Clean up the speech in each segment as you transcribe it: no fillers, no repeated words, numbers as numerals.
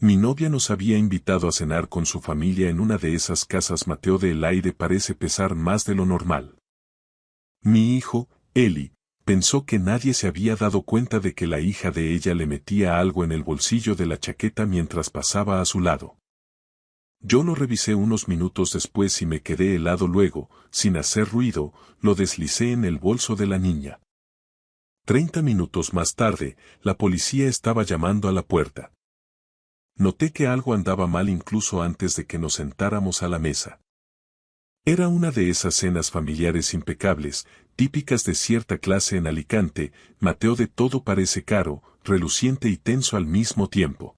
Mi novia nos había invitado a cenar con su familia en una de esas casas. Mateo del aire parece pesar más de lo normal. Mi hijo, Eli, pensó que nadie se había dado cuenta de que la hija de ella le metía algo en el bolsillo de la chaqueta mientras pasaba a su lado. Yo lo revisé unos minutos después y me quedé helado. Luego, sin hacer ruido, lo deslicé en el bolso de la niña. 30 minutos más tarde, la policía estaba llamando a la puerta. Noté que algo andaba mal incluso antes de que nos sentáramos a la mesa. Era una de esas cenas familiares impecables, típicas de cierta clase en Alicante. Mateo, de todo parece caro, reluciente y tenso al mismo tiempo.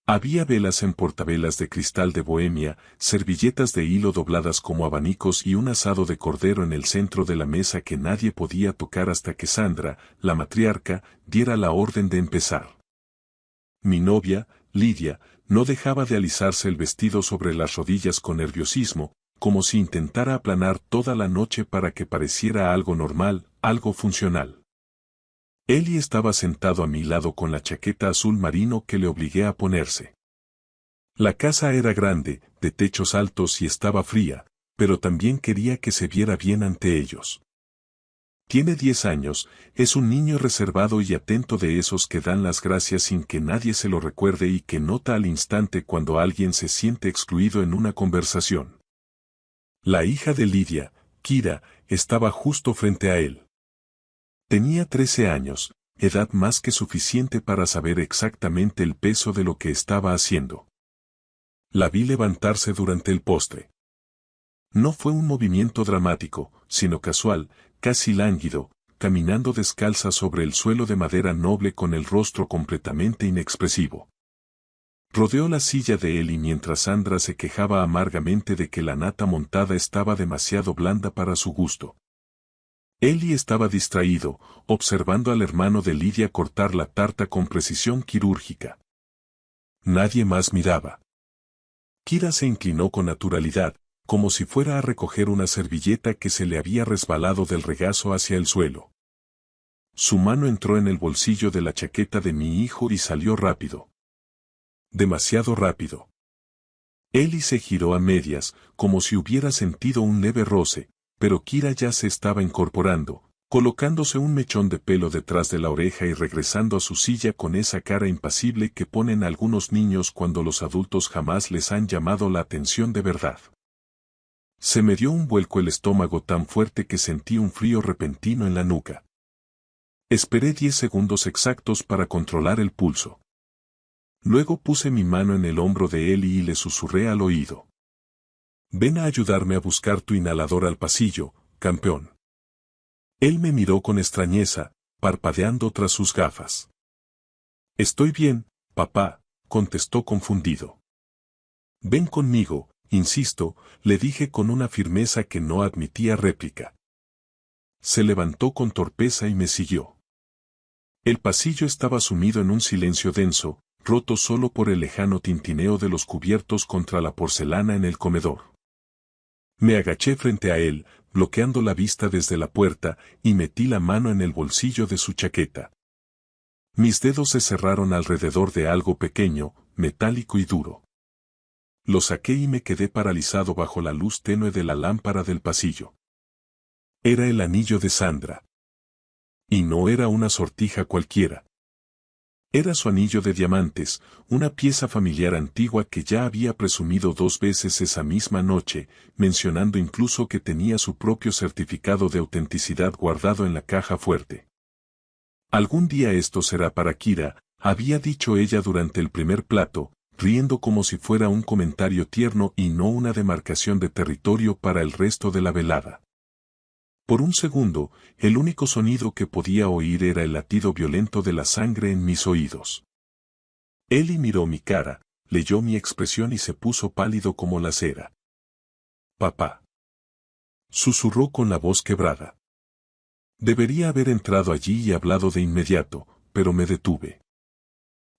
Había velas en portavelas de cristal de Bohemia, servilletas de hilo dobladas como abanicos y un asado de cordero en el centro de la mesa que nadie podía tocar hasta que Sandra, la matriarca, diera la orden de empezar. Mi novia, Lidia, no dejaba de alisarse el vestido sobre las rodillas con nerviosismo, como si intentara aplanar toda la noche para que pareciera algo normal, algo funcional. Eli estaba sentado a mi lado con la chaqueta azul marino que le obligué a ponerse. La casa era grande, de techos altos y estaba fría, pero también quería que se viera bien ante ellos. Tiene 10 años, es un niño reservado y atento, de esos que dan las gracias sin que nadie se lo recuerde y que nota al instante cuando alguien se siente excluido en una conversación. La hija de Lidia, Kira, estaba justo frente a él. Tenía 13 años, edad más que suficiente para saber exactamente el peso de lo que estaba haciendo. La vi levantarse durante el postre. No fue un movimiento dramático, sino casual, casi lánguido, caminando descalza sobre el suelo de madera noble con el rostro completamente inexpresivo. Rodeó la silla de Eli mientras Sandra se quejaba amargamente de que la nata montada estaba demasiado blanda para su gusto. Eli estaba distraído, observando al hermano de Lidia cortar la tarta con precisión quirúrgica. Nadie más miraba. Kira se inclinó con naturalidad, como si fuera a recoger una servilleta que se le había resbalado del regazo hacia el suelo. Su mano entró en el bolsillo de la chaqueta de mi hijo y salió rápido. Demasiado rápido. Eli se giró a medias, como si hubiera sentido un leve roce, pero Kira ya se estaba incorporando, colocándose un mechón de pelo detrás de la oreja y regresando a su silla con esa cara impasible que ponen algunos niños cuando los adultos jamás les han llamado la atención de verdad. Se me dio un vuelco el estómago tan fuerte que sentí un frío repentino en la nuca. Esperé 10 segundos exactos para controlar el pulso. Luego puse mi mano en el hombro de Eli y le susurré al oído. Ven a ayudarme a buscar tu inhalador al pasillo, campeón. Él me miró con extrañeza, parpadeando tras sus gafas. Estoy bien, papá, contestó confundido. Ven conmigo, insisto, le dije con una firmeza que no admitía réplica. Se levantó con torpeza y me siguió. El pasillo estaba sumido en un silencio denso, roto solo por el lejano tintineo de los cubiertos contra la porcelana en el comedor. Me agaché frente a él, bloqueando la vista desde la puerta, y metí la mano en el bolsillo de su chaqueta. Mis dedos se cerraron alrededor de algo pequeño, metálico y duro. Lo saqué y me quedé paralizado bajo la luz tenue de la lámpara del pasillo. Era el anillo de Sandra. Y no era una sortija cualquiera. Era su anillo de diamantes, una pieza familiar antigua que ya había presumido 2 veces esa misma noche, mencionando incluso que tenía su propio certificado de autenticidad guardado en la caja fuerte. Algún día esto será para Kira, había dicho ella durante el primer plato, riendo como si fuera un comentario tierno y no una demarcación de territorio para el resto de la velada. Por un segundo, el único sonido que podía oír era el latido violento de la sangre en mis oídos. Eli miró mi cara, leyó mi expresión y se puso pálido como la cera. Papá. Susurró con la voz quebrada. Debería haber entrado allí y hablado de inmediato, pero me detuve.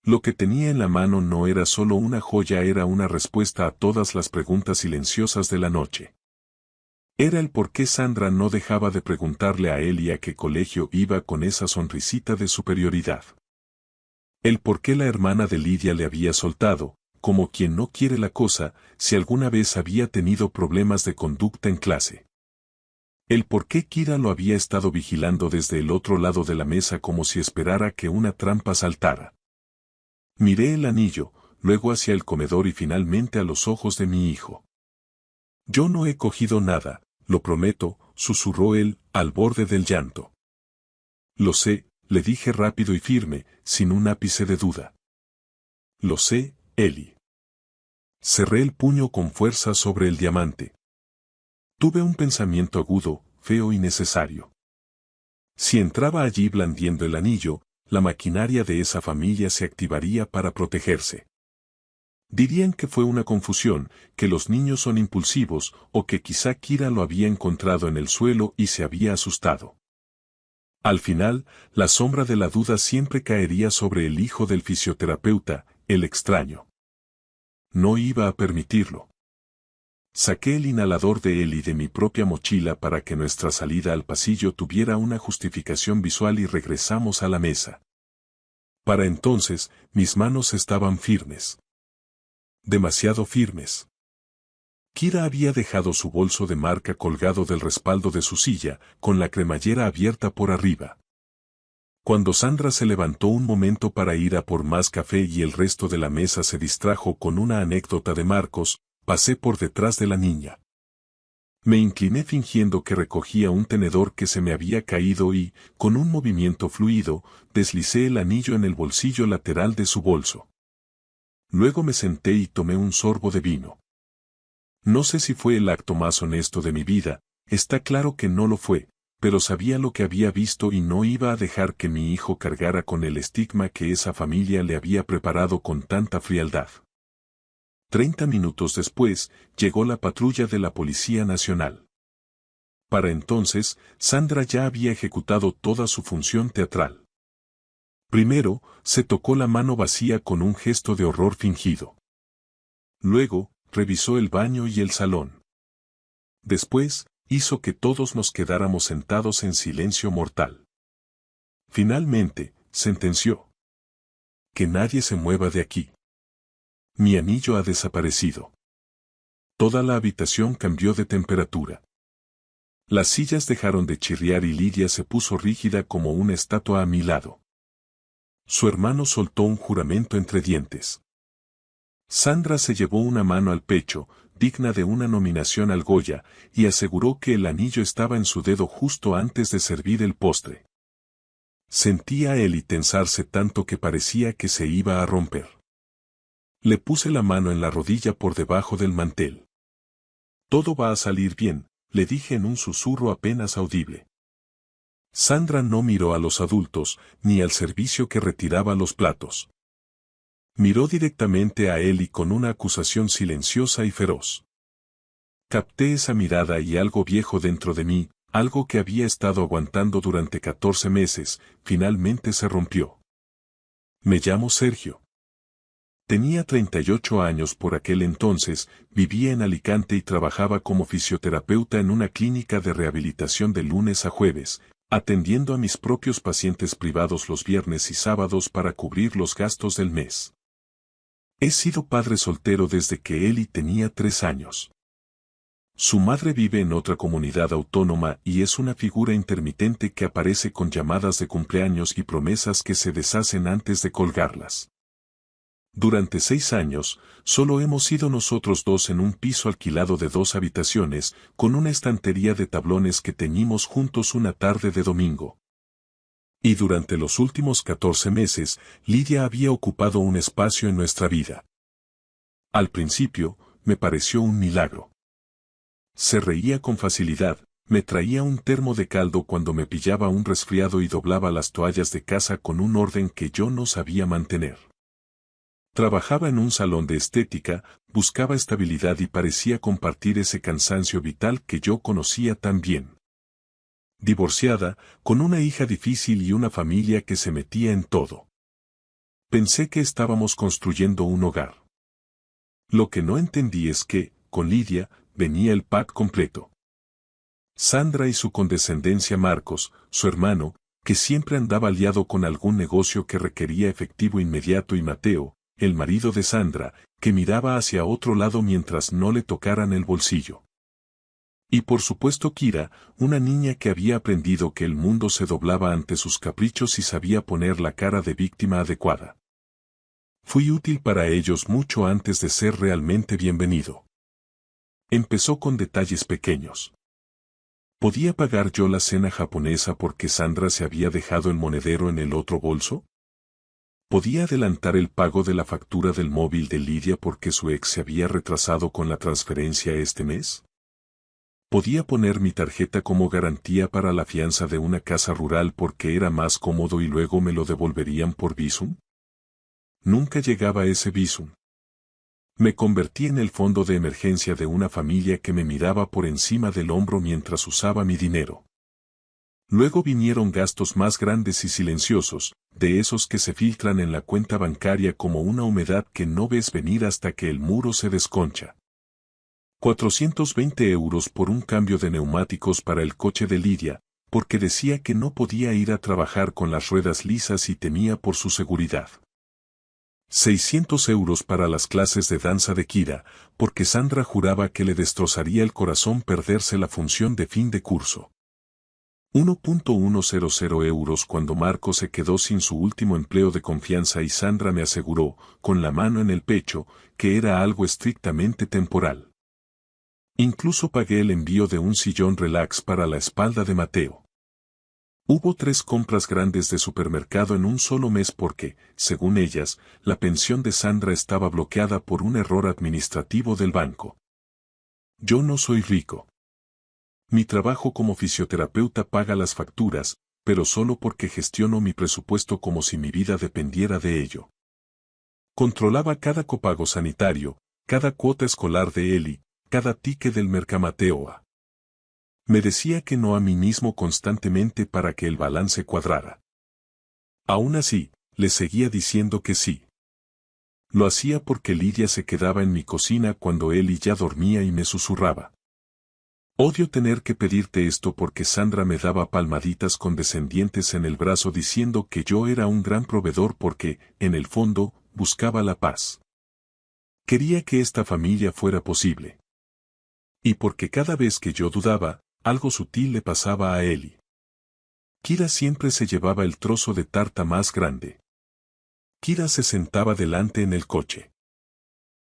Lo que tenía en la mano no era solo una joya, era una respuesta a todas las preguntas silenciosas de la noche. Era el por qué Sandra no dejaba de preguntarle a él y a qué colegio iba con esa sonrisita de superioridad. El por qué la hermana de Lidia le había soltado, como quien no quiere la cosa, si alguna vez había tenido problemas de conducta en clase. El por qué Kira lo había estado vigilando desde el otro lado de la mesa como si esperara que una trampa saltara. Miré el anillo, luego hacia el comedor y finalmente a los ojos de mi hijo. Yo no he cogido nada, lo prometo, susurró él, al borde del llanto. Lo sé, le dije rápido y firme, sin un ápice de duda. Lo sé, Eli. Cerré el puño con fuerza sobre el diamante. Tuve un pensamiento agudo, feo y necesario. Si entraba allí blandiendo el anillo, la maquinaria de esa familia se activaría para protegerse. Dirían que fue una confusión, que los niños son impulsivos, o que quizá Kira lo había encontrado en el suelo y se había asustado. Al final, la sombra de la duda siempre caería sobre el hijo del fisioterapeuta, el extraño. No iba a permitirlo. Saqué el inhalador de él y de mi propia mochila para que nuestra salida al pasillo tuviera una justificación visual y regresamos a la mesa. Para entonces, mis manos estaban firmes. Demasiado firmes. Kira había dejado su bolso de marca colgado del respaldo de su silla, con la cremallera abierta por arriba. Cuando Sandra se levantó un momento para ir a por más café y el resto de la mesa se distrajo con una anécdota de Marcos, pasé por detrás de la niña. Me incliné fingiendo que recogía un tenedor que se me había caído y, con un movimiento fluido, deslicé el anillo en el bolsillo lateral de su bolso. Luego me senté y tomé un sorbo de vino. No sé si fue el acto más honesto de mi vida, está claro que no lo fue, pero sabía lo que había visto y no iba a dejar que mi hijo cargara con el estigma que esa familia le había preparado con tanta frialdad. 30 minutos después, llegó la patrulla de la Policía Nacional. Para entonces, Sandra ya había ejecutado toda su función teatral. Primero, se tocó la mano vacía con un gesto de horror fingido. Luego, revisó el baño y el salón. Después, hizo que todos nos quedáramos sentados en silencio mortal. Finalmente, sentenció. Que nadie se mueva de aquí. Mi anillo ha desaparecido. Toda la habitación cambió de temperatura. Las sillas dejaron de chirriar y Lidia se puso rígida como una estatua a mi lado. Su hermano soltó un juramento entre dientes. Sandra se llevó una mano al pecho, digna de una nominación al Goya, y aseguró que el anillo estaba en su dedo justo antes de servir el postre. Sentí a Eli tensarse tanto que parecía que se iba a romper. Le puse la mano en la rodilla por debajo del mantel. Todo va a salir bien, le dije en un susurro apenas audible. Sandra no miró a los adultos, ni al servicio que retiraba los platos. Miró directamente a Eli con una acusación silenciosa y feroz. Capté esa mirada y algo viejo dentro de mí, algo que había estado aguantando durante 14 meses, finalmente se rompió. Me llamo Sergio. Tenía 38 años por aquel entonces, vivía en Alicante y trabajaba como fisioterapeuta en una clínica de rehabilitación de lunes a jueves, atendiendo a mis propios pacientes privados los viernes y sábados para cubrir los gastos del mes. He sido padre soltero desde que Eli tenía 3 años. Su madre vive en otra comunidad autónoma y es una figura intermitente que aparece con llamadas de cumpleaños y promesas que se deshacen antes de colgarlas. Durante 6 años, solo hemos sido nosotros dos en un piso alquilado de 2 habitaciones, con una estantería de tablones que teñimos juntos una tarde de domingo. Y durante los últimos 14 meses, Lidia había ocupado un espacio en nuestra vida. Al principio, me pareció un milagro. Se reía con facilidad, me traía un termo de caldo cuando me pillaba un resfriado y doblaba las toallas de casa con un orden que yo no sabía mantener. Trabajaba en un salón de estética, buscaba estabilidad y parecía compartir ese cansancio vital que yo conocía tan bien. Divorciada, con una hija difícil y una familia que se metía en todo. Pensé que estábamos construyendo un hogar. Lo que no entendí es que, con Lidia, venía el pack completo. Sandra y su condescendencia Marcos, su hermano, que siempre andaba liado con algún negocio que requería efectivo inmediato, y Mateo, el marido de Sandra, que miraba hacia otro lado mientras no le tocaran el bolsillo. Y por supuesto Kira, una niña que había aprendido que el mundo se doblaba ante sus caprichos y sabía poner la cara de víctima adecuada. Fui útil para ellos mucho antes de ser realmente bienvenido. Empezó con detalles pequeños. ¿Podía pagar yo la cena japonesa porque Sandra se había dejado el monedero en el otro bolso? ¿Podía adelantar el pago de la factura del móvil de Lidia porque su ex se había retrasado con la transferencia este mes? ¿Podía poner mi tarjeta como garantía para la fianza de una casa rural porque era más cómodo y luego me lo devolverían por Bizum? Nunca llegaba ese Bizum. Me convertí en el fondo de emergencia de una familia que me miraba por encima del hombro mientras usaba mi dinero. Luego vinieron gastos más grandes y silenciosos, de esos que se filtran en la cuenta bancaria como una humedad que no ves venir hasta que el muro se desconcha. 420 euros por un cambio de neumáticos para el coche de Lidia, porque decía que no podía ir a trabajar con las ruedas lisas y temía por su seguridad. 600 euros para las clases de danza de Kira, porque Sandra juraba que le destrozaría el corazón perderse la función de fin de curso. 1.100 euros cuando Marco se quedó sin su último empleo de confianza y Sandra me aseguró, con la mano en el pecho, que era algo estrictamente temporal. Incluso pagué el envío de un sillón relax para la espalda de Mateo. Hubo 3 compras grandes de supermercado en un solo mes porque, según ellas, la pensión de Sandra estaba bloqueada por un error administrativo del banco. Yo no soy rico. Mi trabajo como fisioterapeuta paga las facturas, pero solo porque gestiono mi presupuesto como si mi vida dependiera de ello. Controlaba cada copago sanitario, cada cuota escolar de Eli, cada ticket del Mercamateoa. Me decía que no a mí mismo constantemente para que el balance cuadrara. Aún así, le seguía diciendo que sí. Lo hacía porque Lidia se quedaba en mi cocina cuando Eli ya dormía y me susurraba. Odio tener que pedirte esto porque Sandra me daba palmaditas condescendientes en el brazo diciendo que yo era un gran proveedor porque, en el fondo, buscaba la paz. Quería que esta familia fuera posible. Y porque cada vez que yo dudaba, algo sutil le pasaba a Eli. Kira siempre se llevaba el trozo de tarta más grande. Kira se sentaba delante en el coche.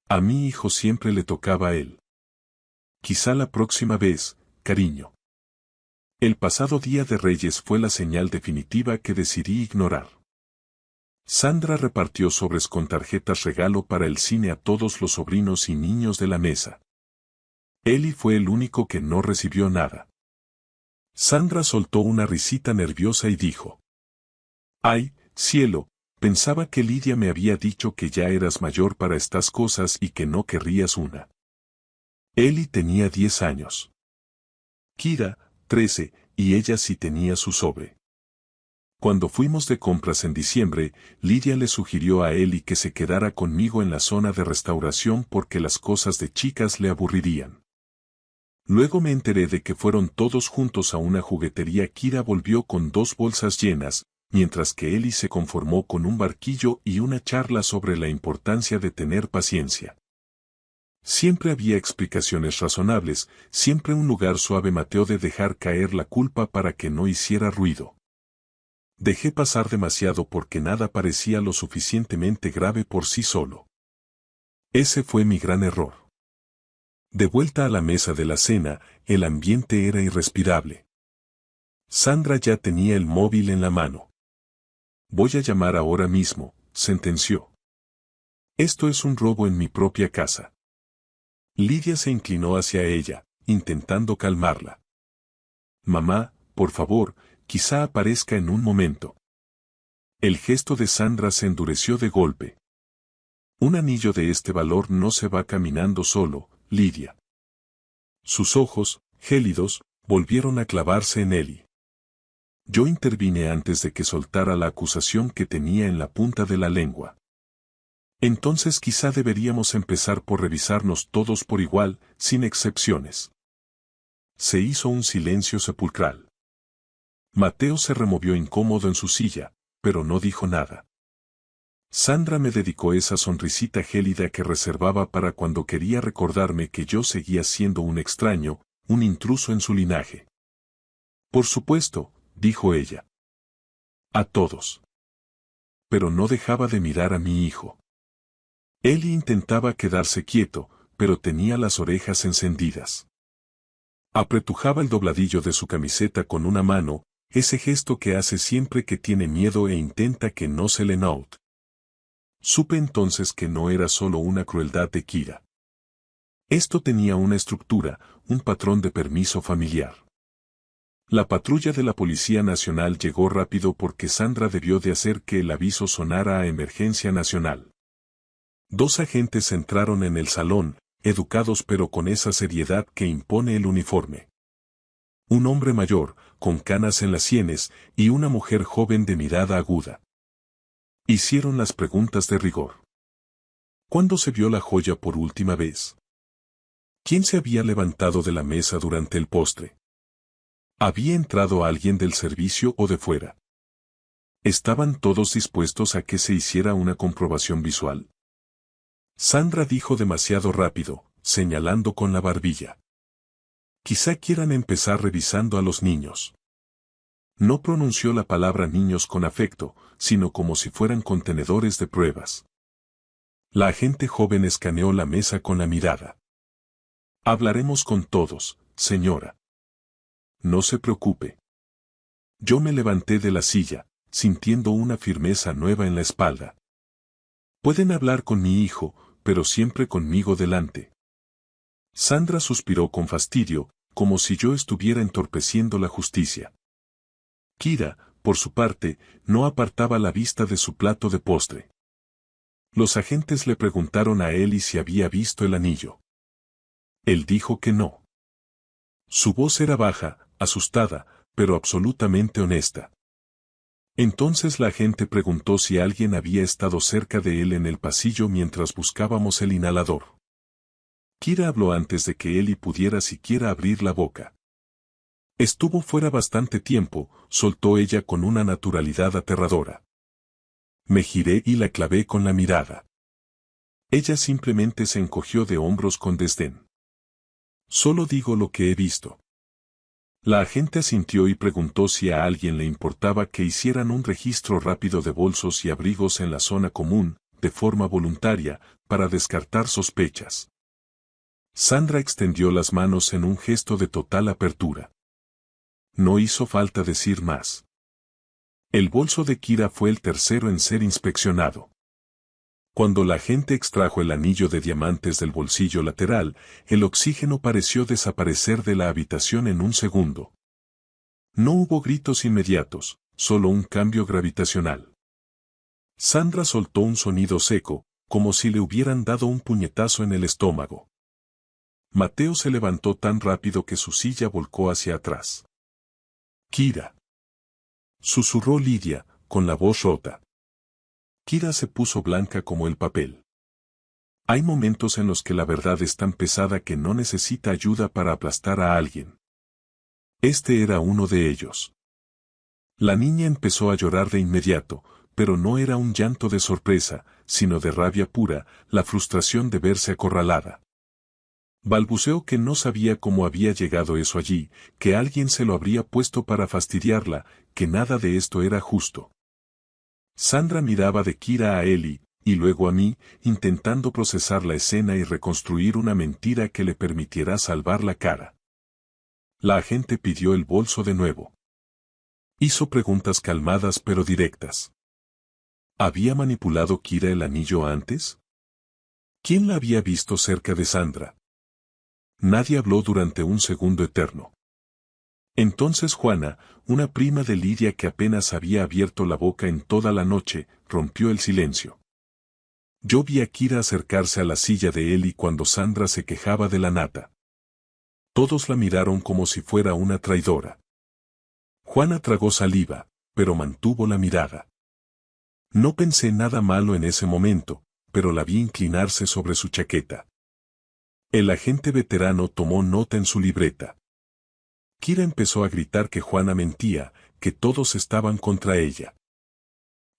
A mi hijo siempre le tocaba a él. Quizá la próxima vez, cariño. El pasado Día de Reyes fue la señal definitiva que decidí ignorar. Sandra repartió sobres con tarjetas regalo para el cine a todos los sobrinos y niños de la mesa. Eli fue el único que no recibió nada. Sandra soltó una risita nerviosa y dijo: «Ay, cielo, pensaba que Lidia me había dicho que ya eras mayor para estas cosas y que no querrías una». Eli tenía 10 años. Kira, 13, y ella sí tenía su sobre. Cuando fuimos de compras en diciembre, Lidia le sugirió a Eli que se quedara conmigo en la zona de restauración porque las cosas de chicas le aburrirían. Luego me enteré de que fueron todos juntos a una juguetería. Kira volvió con 2 bolsas llenas, mientras que Eli se conformó con un barquillo y una charla sobre la importancia de tener paciencia. Siempre había explicaciones razonables, siempre un lugar suave. Mateo de dejar caer la culpa para que no hiciera ruido. Dejé pasar demasiado porque nada parecía lo suficientemente grave por sí solo. Ese fue mi gran error. De vuelta a la mesa de la cena, el ambiente era irrespirable. Sandra ya tenía el móvil en la mano. «Voy a llamar ahora mismo», sentenció. «Esto es un robo en mi propia casa». Lidia se inclinó hacia ella, intentando calmarla. «Mamá, por favor, quizá aparezca en un momento». El gesto de Sandra se endureció de golpe. «Un anillo de este valor no se va caminando solo, Lidia». Sus ojos, gélidos, volvieron a clavarse en Eli. Yo intervine antes de que soltara la acusación que tenía en la punta de la lengua. «Entonces quizá deberíamos empezar por revisarnos todos por igual, sin excepciones». Se hizo un silencio sepulcral. Mateo se removió incómodo en su silla, pero no dijo nada. Sandra me dedicó esa sonrisita gélida que reservaba para cuando quería recordarme que yo seguía siendo un extraño, un intruso en su linaje. Por supuesto, dijo ella. A todos. Pero no dejaba de mirar a mi hijo. Él intentaba quedarse quieto, pero tenía las orejas encendidas. Apretujaba el dobladillo de su camiseta con una mano, ese gesto que hace siempre que tiene miedo e intenta que no se le note. Supe entonces que no era solo una crueldad de Kira. Esto tenía una estructura, un patrón de permiso familiar. La patrulla de la Policía Nacional llegó rápido porque Sandra debió de hacer que el aviso sonara a emergencia nacional. 2 agentes entraron en el salón, educados pero con esa seriedad que impone el uniforme. Un hombre mayor, con canas en las sienes, y una mujer joven de mirada aguda. Hicieron las preguntas de rigor. ¿Cuándo se vio la joya por última vez? ¿Quién se había levantado de la mesa durante el postre? ¿Había entrado alguien del servicio o de fuera? ¿Estaban todos dispuestos a que se hiciera una comprobación visual? Sandra dijo demasiado rápido, señalando con la barbilla. Quizá quieran empezar revisando a los niños. No pronunció la palabra niños con afecto, sino como si fueran contenedores de pruebas. La agente joven escaneó la mesa con la mirada. Hablaremos con todos, señora. No se preocupe. Yo me levanté de la silla, sintiendo una firmeza nueva en la espalda. Pueden hablar con mi hijo, pero siempre conmigo delante. Sandra suspiró con fastidio, como si yo estuviera entorpeciendo la justicia. Kira, por su parte, no apartaba la vista de su plato de postre. Los agentes le preguntaron a Eli si había visto el anillo. Él dijo que no. Su voz era baja, asustada, pero absolutamente honesta. Entonces la agente preguntó si alguien había estado cerca de él en el pasillo mientras buscábamos el inhalador. Kira habló antes de que Eli pudiera siquiera abrir la boca. Estuvo fuera bastante tiempo, soltó ella con una naturalidad aterradora. Me giré y la clavé con la mirada. Ella simplemente se encogió de hombros con desdén. Solo digo lo que he visto. La agente asintió y preguntó si a alguien le importaba que hicieran un registro rápido de bolsos y abrigos en la zona común, de forma voluntaria, para descartar sospechas. Sandra extendió las manos en un gesto de total apertura. No hizo falta decir más. El bolso de Kira fue el tercero en ser inspeccionado. Cuando la agente extrajo el anillo de diamantes del bolsillo lateral, el oxígeno pareció desaparecer de la habitación en un segundo. No hubo gritos inmediatos, solo un cambio gravitacional. Sandra soltó un sonido seco, como si le hubieran dado un puñetazo en el estómago. Mateo se levantó tan rápido que su silla volcó hacia atrás. Kira. Susurró Lidia, con la voz rota. Kira se puso blanca como el papel. Hay momentos en los que la verdad es tan pesada que no necesita ayuda para aplastar a alguien. Este era uno de ellos. La niña empezó a llorar de inmediato, pero no era un llanto de sorpresa, sino de rabia pura, la frustración de verse acorralada. Balbuceó que no sabía cómo había llegado eso allí, que alguien se lo habría puesto para fastidiarla, que nada de esto era justo. Sandra miraba de Kira a Eli, y luego a mí, intentando procesar la escena y reconstruir una mentira que le permitiera salvar la cara. La agente pidió el bolso de nuevo. Hizo preguntas calmadas pero directas. ¿Había manipulado Kira el anillo antes? ¿Quién la había visto cerca de Sandra? Nadie habló durante un segundo eterno. Entonces Juana, una prima de Lidia que apenas había abierto la boca en toda la noche, rompió el silencio. Yo vi a Kira acercarse a la silla de Eli cuando Sandra se quejaba de la nata. Todos la miraron como si fuera una traidora. Juana tragó saliva, pero mantuvo la mirada. No pensé nada malo en ese momento, pero la vi inclinarse sobre su chaqueta. El agente veterano tomó nota en su libreta. Kira empezó a gritar que Juana mentía, que todos estaban contra ella.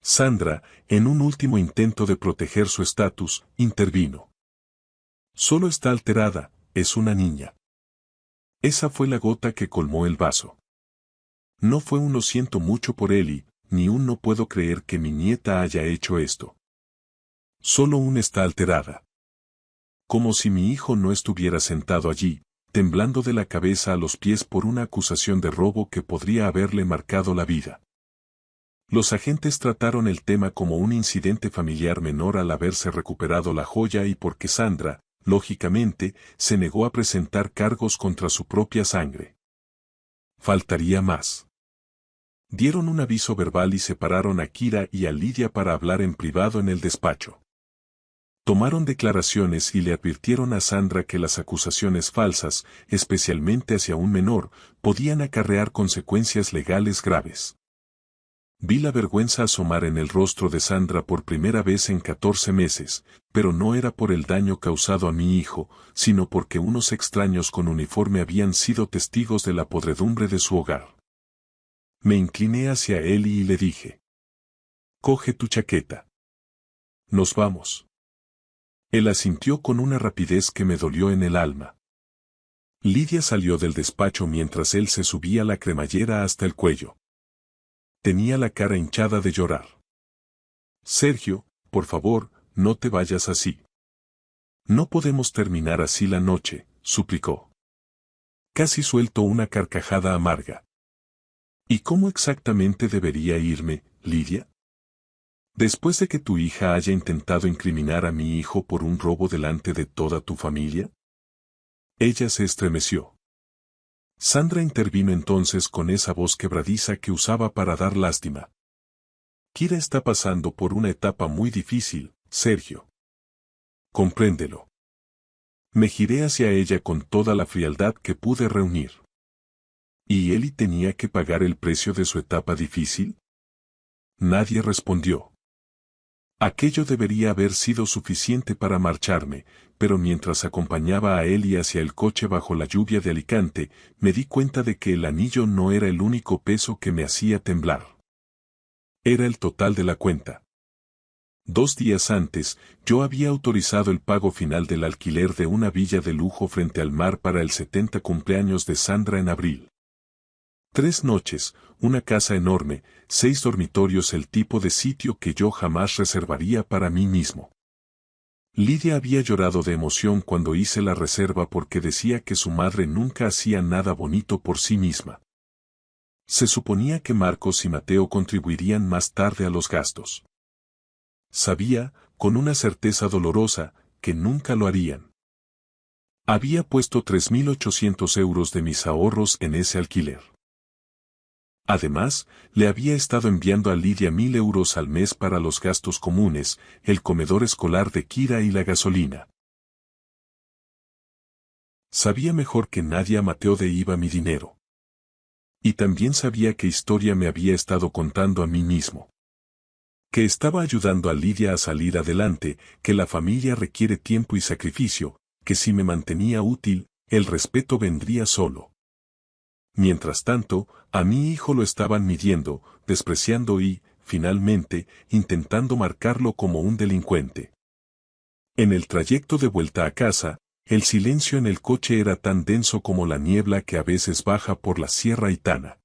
Sandra, en un último intento de proteger su estatus, intervino. Solo está alterada, es una niña. Esa fue la gota que colmó el vaso. No fue un lo siento mucho por Ellie, ni un no puedo creer que mi nieta haya hecho esto. Solo un está alterada. Como si mi hijo no estuviera sentado allí, temblando de la cabeza a los pies por una acusación de robo que podría haberle marcado la vida. Los agentes trataron el tema como un incidente familiar menor al haberse recuperado la joya y porque Sandra, lógicamente, se negó a presentar cargos contra su propia sangre. Faltaría más. Dieron un aviso verbal y separaron a Kira y a Lidia para hablar en privado en el despacho. Tomaron declaraciones y le advirtieron a Sandra que las acusaciones falsas, especialmente hacia un menor, podían acarrear consecuencias legales graves. Vi la vergüenza asomar en el rostro de Sandra por primera vez en 14 meses, pero no era por el daño causado a mi hijo, sino porque unos extraños con uniforme habían sido testigos de la podredumbre de su hogar. Me incliné hacia él y le dije: «Coge tu chaqueta. Nos vamos». Él asintió con una rapidez que me dolió en el alma. Lidia salió del despacho mientras él se subía la cremallera hasta el cuello. Tenía la cara hinchada de llorar. «Sergio, por favor, no te vayas así. No podemos terminar así la noche», suplicó. Casi suelto una carcajada amarga. «¿Y cómo exactamente debería irme, Lidia? Después de que tu hija haya intentado incriminar a mi hijo por un robo delante de toda tu familia». Ella se estremeció. Sandra intervino entonces con esa voz quebradiza que usaba para dar lástima. «Kira está pasando por una etapa muy difícil, Sergio. Compréndelo». Me giré hacia ella con toda la frialdad que pude reunir. ¿Y Ellie tenía que pagar el precio de su etapa difícil? Nadie respondió. Aquello debería haber sido suficiente para marcharme, pero mientras acompañaba a Ellie hacia el coche bajo la lluvia de Alicante, me di cuenta de que el anillo no era el único peso que me hacía temblar. Era el total de la cuenta. 2 días antes, yo había autorizado el pago final del alquiler de una villa de lujo frente al mar para el 70 cumpleaños de Sandra en abril. 3 noches, una casa enorme, 6 dormitorios, el tipo de sitio que yo jamás reservaría para mí mismo. Lidia había llorado de emoción cuando hice la reserva porque decía que su madre nunca hacía nada bonito por sí misma. Se suponía que Marcos y Mateo contribuirían más tarde a los gastos. Sabía, con una certeza dolorosa, que nunca lo harían. Había puesto 3.800 euros de mis ahorros en ese alquiler. Además, le había estado enviando a Lidia 1.000 euros al mes para los gastos comunes, el comedor escolar de Kira y la gasolina. Sabía mejor que nadie a Mateo de iba mi dinero. Y también sabía qué historia me había estado contando a mí mismo. Que estaba ayudando a Lidia a salir adelante, que la familia requiere tiempo y sacrificio, que si me mantenía útil, el respeto vendría solo. Mientras tanto, a mi hijo lo estaban midiendo, despreciando y, finalmente, intentando marcarlo como un delincuente. En el trayecto de vuelta a casa, el silencio en el coche era tan denso como la niebla que a veces baja por la Sierra Itana.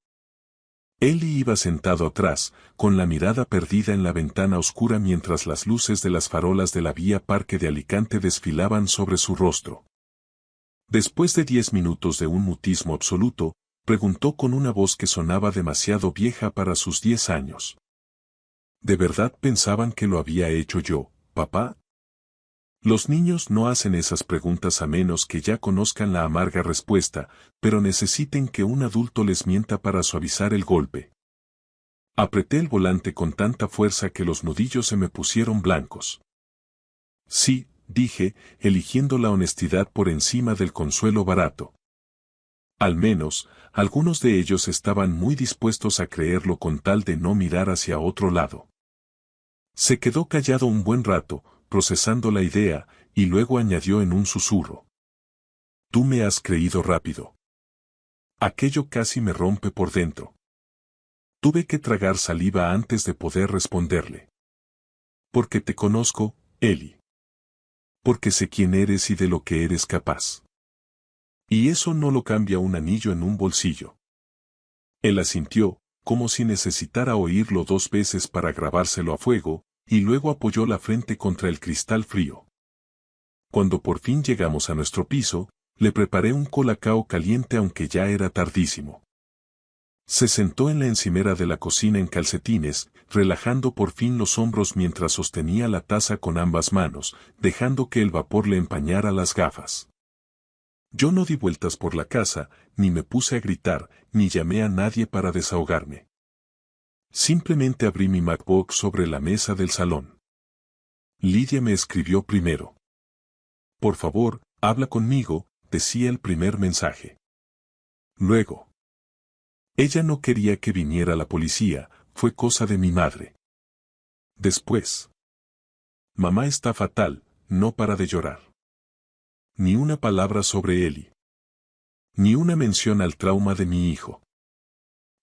Eli iba sentado atrás, con la mirada perdida en la ventana oscura mientras las luces de las farolas de la vía Parque de Alicante desfilaban sobre su rostro. Después de 10 minutos de un mutismo absoluto, preguntó con una voz que sonaba demasiado vieja para sus 10 años. ¿De verdad pensaban que lo había hecho yo, papá? Los niños no hacen esas preguntas a menos que ya conozcan la amarga respuesta, pero necesiten que un adulto les mienta para suavizar el golpe. Apreté el volante con tanta fuerza que los nudillos se me pusieron blancos. Sí, dije, eligiendo la honestidad por encima del consuelo barato. Al menos, algunos de ellos estaban muy dispuestos a creerlo con tal de no mirar hacia otro lado. Se quedó callado un buen rato, procesando la idea, y luego añadió en un susurro. Tú me has creído rápido. Aquello casi me rompe por dentro. Tuve que tragar saliva antes de poder responderle. Porque te conozco, Eli. Porque sé quién eres y de lo que eres capaz. Y eso no lo cambia un anillo en un bolsillo. Él asintió, como si necesitara oírlo 2 veces para grabárselo a fuego, y luego apoyó la frente contra el cristal frío. Cuando por fin llegamos a nuestro piso, le preparé un colacao caliente aunque ya era tardísimo. Se sentó en la encimera de la cocina en calcetines, relajando por fin los hombros mientras sostenía la taza con ambas manos, dejando que el vapor le empañara las gafas. Yo no di vueltas por la casa, ni me puse a gritar, ni llamé a nadie para desahogarme. Simplemente abrí mi MacBook sobre la mesa del salón. Lidia me escribió primero. Por favor, habla conmigo, decía el primer mensaje. Luego. Ella no quería que viniera la policía, fue cosa de mi madre. Después. Mamá está fatal, no para de llorar. Ni una palabra sobre Eli. Ni una mención al trauma de mi hijo.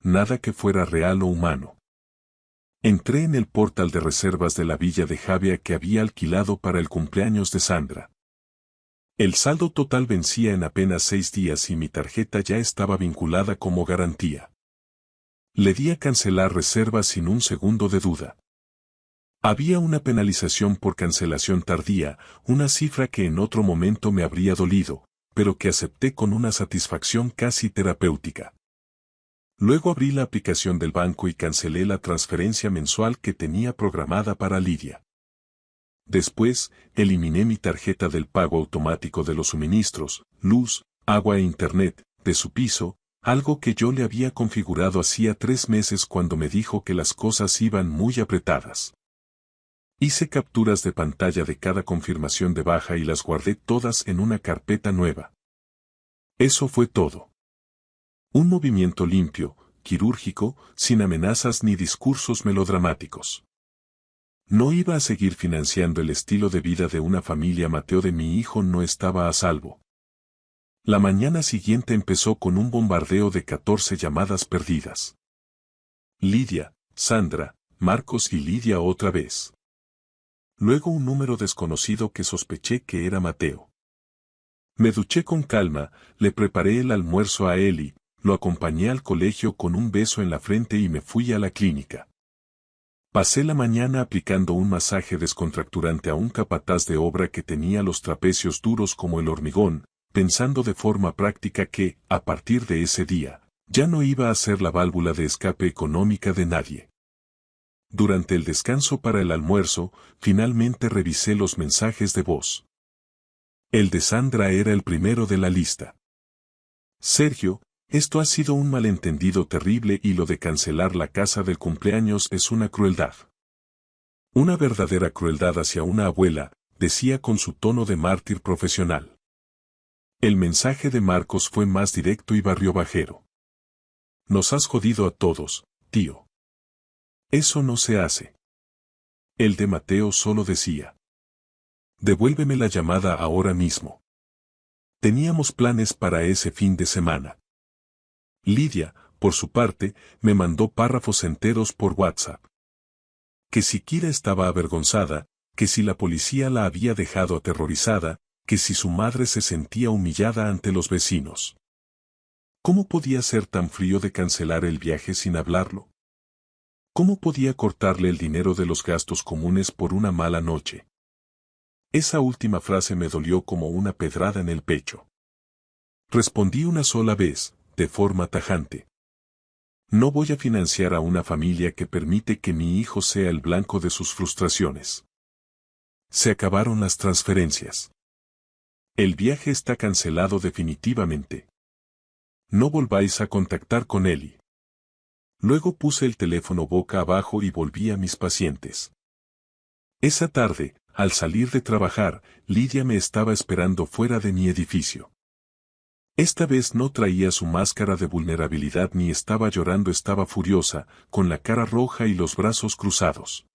Nada que fuera real o humano. Entré en el portal de reservas de la villa de Javia que había alquilado para el cumpleaños de Sandra. El saldo total vencía en apenas 6 días y mi tarjeta ya estaba vinculada como garantía. Le di a cancelar reservas sin un segundo de duda. Había una penalización por cancelación tardía, una cifra que en otro momento me habría dolido, pero que acepté con una satisfacción casi terapéutica. Luego abrí la aplicación del banco y cancelé la transferencia mensual que tenía programada para Lidia. Después, eliminé mi tarjeta del pago automático de los suministros, luz, agua e internet, de su piso, algo que yo le había configurado hacía 3 meses cuando me dijo que las cosas iban muy apretadas. Hice capturas de pantalla de cada confirmación de baja y las guardé todas en una carpeta nueva. Eso fue todo. Un movimiento limpio, quirúrgico, sin amenazas ni discursos melodramáticos. No iba a seguir financiando el estilo de vida de una familia. Mateo de mi hijo no estaba a salvo. La mañana siguiente empezó con un bombardeo de 14 llamadas perdidas. Lidia, Sandra, Marcos y Lidia otra vez. Luego un número desconocido que sospeché que era Mateo. Me duché con calma, le preparé el almuerzo a Eli, lo acompañé al colegio con un beso en la frente y me fui a la clínica. Pasé la mañana aplicando un masaje descontracturante a un capataz de obra que tenía los trapecios duros como el hormigón, pensando de forma práctica que, a partir de ese día, ya no iba a ser la válvula de escape económica de nadie. Durante el descanso para el almuerzo, finalmente revisé los mensajes de voz. El de Sandra era el primero de la lista. Sergio, esto ha sido un malentendido terrible y lo de cancelar la casa del cumpleaños es una crueldad. Una verdadera crueldad hacia una abuela, decía con su tono de mártir profesional. El mensaje de Marcos fue más directo y barriobajero. Nos has jodido a todos, tío. Eso no se hace. El de Mateo solo decía. Devuélveme la llamada ahora mismo. Teníamos planes para ese fin de semana. Lidia, por su parte, me mandó párrafos enteros por WhatsApp. Que si Kira estaba avergonzada, que si la policía la había dejado aterrorizada, que si su madre se sentía humillada ante los vecinos. ¿Cómo podía ser tan frío de cancelar el viaje sin hablarlo? ¿Cómo podía cortarle el dinero de los gastos comunes por una mala noche? Esa última frase me dolió como una pedrada en el pecho. Respondí una sola vez, de forma tajante. No voy a financiar a una familia que permite que mi hijo sea el blanco de sus frustraciones. Se acabaron las transferencias. El viaje está cancelado definitivamente. No volváis a contactar con Eli. Luego puse el teléfono boca abajo y volví a mis pacientes. Esa tarde, al salir de trabajar, Lidia me estaba esperando fuera de mi edificio. Esta vez no traía su máscara de vulnerabilidad ni estaba llorando, estaba furiosa, con la cara roja y los brazos cruzados.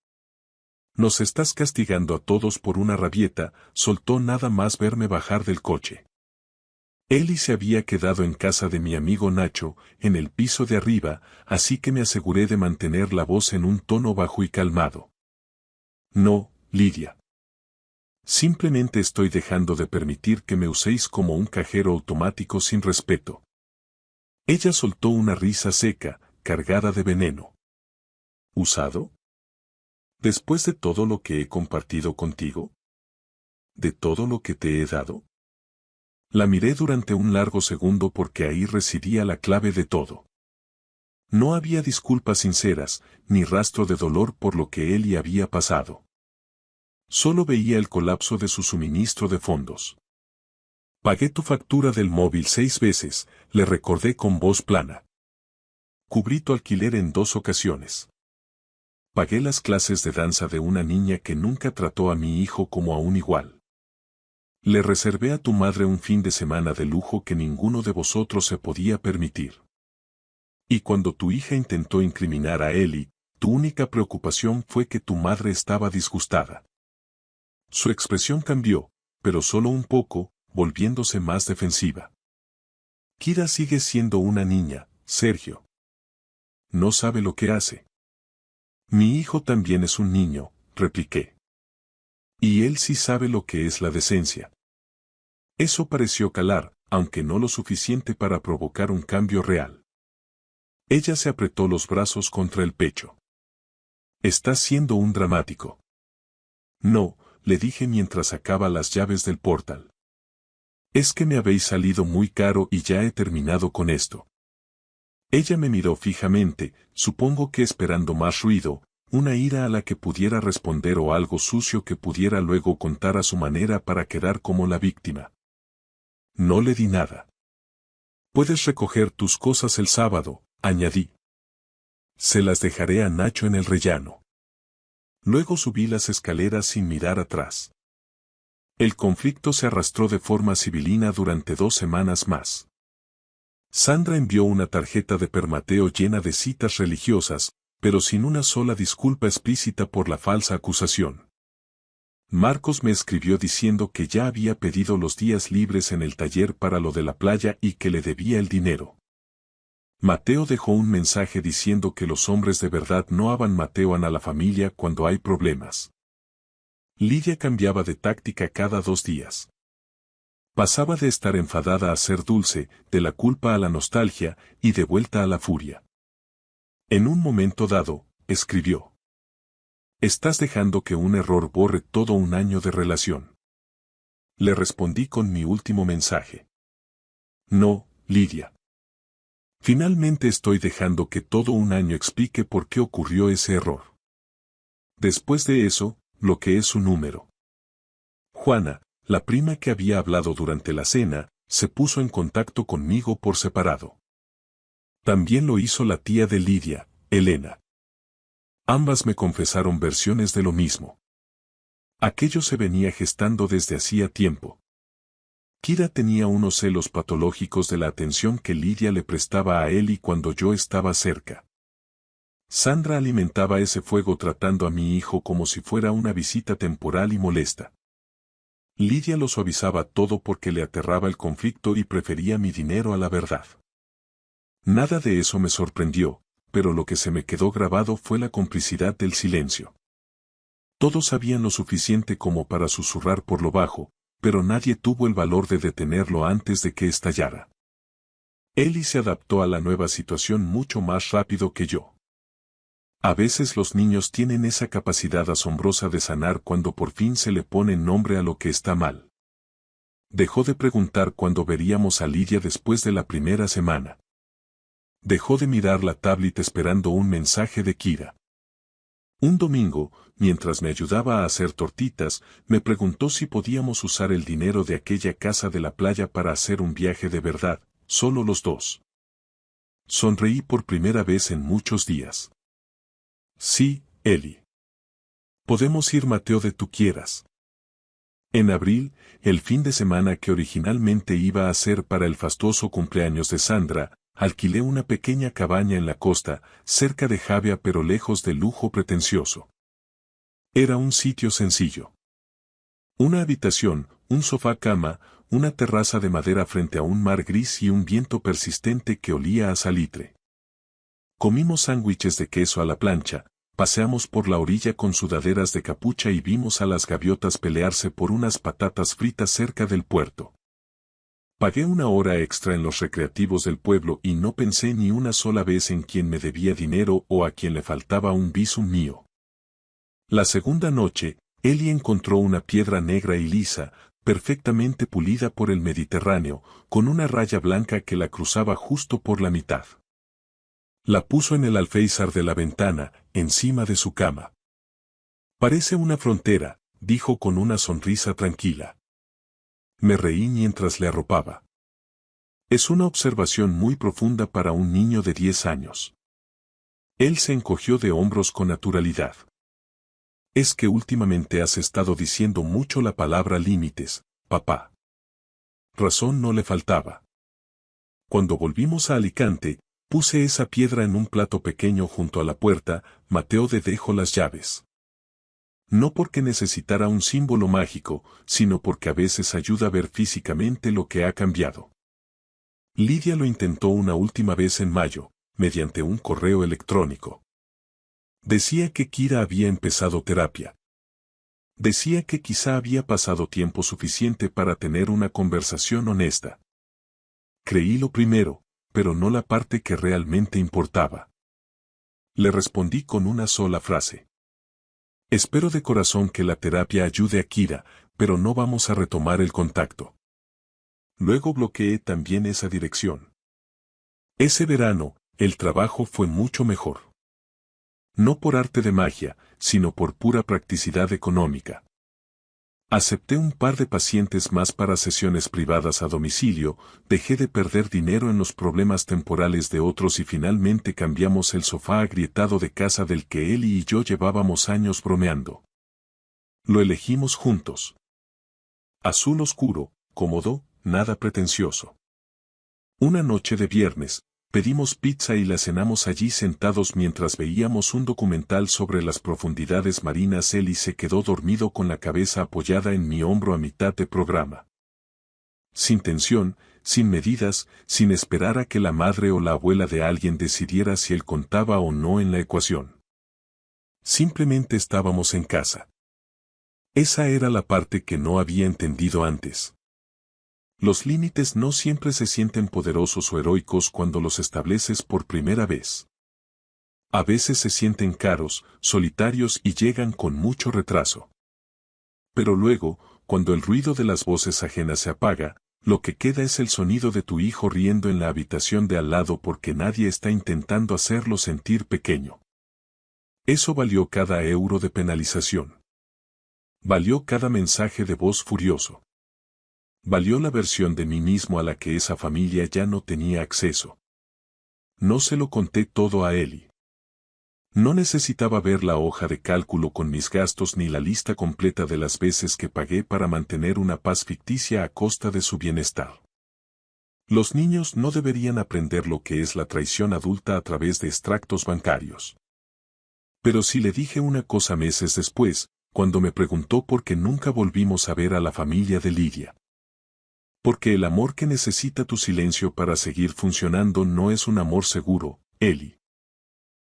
Nos estás castigando a todos por una rabieta, soltó nada más verme bajar del coche. Eli se había quedado en casa de mi amigo Nacho, en el piso de arriba, así que me aseguré de mantener la voz en un tono bajo y calmado. No, Lidia. Simplemente estoy dejando de permitir que me uséis como un cajero automático sin respeto. Ella soltó una risa seca, cargada de veneno. ¿Usado? ¿Después de todo lo que he compartido contigo? ¿De todo lo que te he dado? La miré durante un largo segundo porque ahí residía la clave de todo. No había disculpas sinceras, ni rastro de dolor por lo que Eli había pasado. Solo veía el colapso de su suministro de fondos. Pagué tu factura del móvil 6 veces, le recordé con voz plana. Cubrí tu alquiler en 2 ocasiones. Pagué las clases de danza de una niña que nunca trató a mi hijo como a un igual. Le reservé a tu madre un fin de semana de lujo que ninguno de vosotros se podía permitir. Y cuando tu hija intentó incriminar a Eli, tu única preocupación fue que tu madre estaba disgustada. Su expresión cambió, pero solo un poco, volviéndose más defensiva. Kira sigue siendo una niña, Sergio. No sabe lo que hace. Mi hijo también es un niño, repliqué. Y él sí sabe lo que es la decencia. Eso pareció calar, aunque no lo suficiente para provocar un cambio real. Ella se apretó los brazos contra el pecho. Estás siendo un dramático. No, le dije mientras sacaba las llaves del portal. Es que me habéis salido muy caro y ya he terminado con esto. Ella me miró fijamente, supongo que esperando más ruido, una ira a la que pudiera responder o algo sucio que pudiera luego contar a su manera para quedar como la víctima. No le di nada. Puedes recoger tus cosas el sábado, añadí. Se las dejaré a Nacho en el rellano. Luego subí las escaleras sin mirar atrás. El conflicto se arrastró de forma sibilina durante 2 semanas más. Sandra envió una tarjeta de permateo llena de citas religiosas, pero sin una sola disculpa explícita por la falsa acusación. Marcos me escribió diciendo que ya había pedido los días libres en el taller para lo de la playa y que le debía el dinero. Mateo dejó un mensaje diciendo que los hombres de verdad no abanmatean a la familia cuando hay problemas. Lidia cambiaba de táctica cada 2 días. Pasaba de estar enfadada a ser dulce, de la culpa a la nostalgia, y de vuelta a la furia. En un momento dado, escribió. Estás dejando que un error borre todo un año de relación. Le respondí con mi último mensaje. No, Lidia. Finalmente estoy dejando que todo un año explique por qué ocurrió ese error. Después de eso, lo que es su número. Juana, la prima que había hablado durante la cena, se puso en contacto conmigo por separado. También lo hizo la tía de Lidia, Elena. Ambas me confesaron versiones de lo mismo. Aquello se venía gestando desde hacía tiempo. Kira tenía unos celos patológicos de la atención que Lidia le prestaba a Eli cuando yo estaba cerca. Sandra alimentaba ese fuego tratando a mi hijo como si fuera una visita temporal y molesta. Lidia lo suavizaba todo porque le aterraba el conflicto y prefería mi dinero a la verdad. Nada de eso me sorprendió, pero lo que se me quedó grabado fue la complicidad del silencio. Todos sabían lo suficiente como para susurrar por lo bajo, pero nadie tuvo el valor de detenerlo antes de que estallara. Eli se adaptó a la nueva situación mucho más rápido que yo. A veces los niños tienen esa capacidad asombrosa de sanar cuando por fin se le pone nombre a lo que está mal. Dejó de preguntar cuándo veríamos a Lidia después de la primera semana. Dejó de mirar la tablet esperando un mensaje de Kira. Un domingo, mientras me ayudaba a hacer tortitas, me preguntó si podíamos usar el dinero de aquella casa de la playa para hacer un viaje de verdad, solo los dos. Sonreí por primera vez en muchos días. Sí, Eli. Podemos ir Mateo de tú quieras. En abril, el fin de semana que originalmente iba a ser para el fastuoso cumpleaños de Sandra, alquilé una pequeña cabaña en la costa, cerca de Javia pero lejos del lujo pretencioso. Era un sitio sencillo. Una habitación, un sofá-cama, una terraza de madera frente a un mar gris y un viento persistente que olía a salitre. Comimos sándwiches de queso a la plancha, paseamos por la orilla con sudaderas de capucha y vimos a las gaviotas pelearse por unas patatas fritas cerca del puerto. Pagué una hora extra en los recreativos del pueblo y no pensé ni una sola vez en quien me debía dinero o a quien le faltaba un visum mío. La segunda noche, Ellie encontró una piedra negra y lisa, perfectamente pulida por el Mediterráneo, con una raya blanca que la cruzaba justo por la mitad. La puso en el alféizar de la ventana, encima de su cama. Parece una frontera, dijo con una sonrisa tranquila. Me reí mientras le arropaba. Es una observación muy profunda para un niño de 10 años. Él se encogió de hombros con naturalidad. Es que últimamente has estado diciendo mucho la palabra límites, papá. Razón no le faltaba. Cuando volvimos a Alicante, puse esa piedra en un plato pequeño junto a la puerta, Mateo dejó las llaves. No porque necesitara un símbolo mágico, sino porque a veces ayuda a ver físicamente lo que ha cambiado. Lidia lo intentó una última vez en mayo, mediante un correo electrónico. Decía que Kira había empezado terapia. Decía que quizá había pasado tiempo suficiente para tener una conversación honesta. Creí lo primero, pero no la parte que realmente importaba. Le respondí con una sola frase. Espero de corazón que la terapia ayude a Kira, pero no vamos a retomar el contacto. Luego bloqueé también esa dirección. Ese verano, el trabajo fue mucho mejor. No por arte de magia, sino por pura practicidad económica. Acepté un par de pacientes más para sesiones privadas a domicilio, dejé de perder dinero en los problemas temporales de otros y finalmente cambiamos el sofá agrietado de casa del que Ellie y yo llevábamos años bromeando. Lo elegimos juntos. Azul oscuro, cómodo, nada pretencioso. Una noche de viernes, pedimos pizza y la cenamos allí sentados mientras veíamos un documental sobre las profundidades marinas. Ellie se quedó dormido con la cabeza apoyada en mi hombro a mitad de programa. Sin tensión, sin medidas, sin esperar a que la madre o la abuela de alguien decidiera si él contaba o no en la ecuación. Simplemente estábamos en casa. Esa era la parte que no había entendido antes. Los límites no siempre se sienten poderosos o heroicos cuando los estableces por primera vez. A veces se sienten caros, solitarios y llegan con mucho retraso. Pero luego, cuando el ruido de las voces ajenas se apaga, lo que queda es el sonido de tu hijo riendo en la habitación de al lado porque nadie está intentando hacerlo sentir pequeño. Eso valió cada euro de penalización. Valió cada mensaje de voz furioso. Valió la versión de mí mismo a la que esa familia ya no tenía acceso. No se lo conté todo a Ellie. No necesitaba ver la hoja de cálculo con mis gastos ni la lista completa de las veces que pagué para mantener una paz ficticia a costa de su bienestar. Los niños no deberían aprender lo que es la traición adulta a través de extractos bancarios. Pero sí le dije una cosa meses después, cuando me preguntó por qué nunca volvimos a ver a la familia de Lidia. Porque el amor que necesita tu silencio para seguir funcionando no es un amor seguro, Ellie.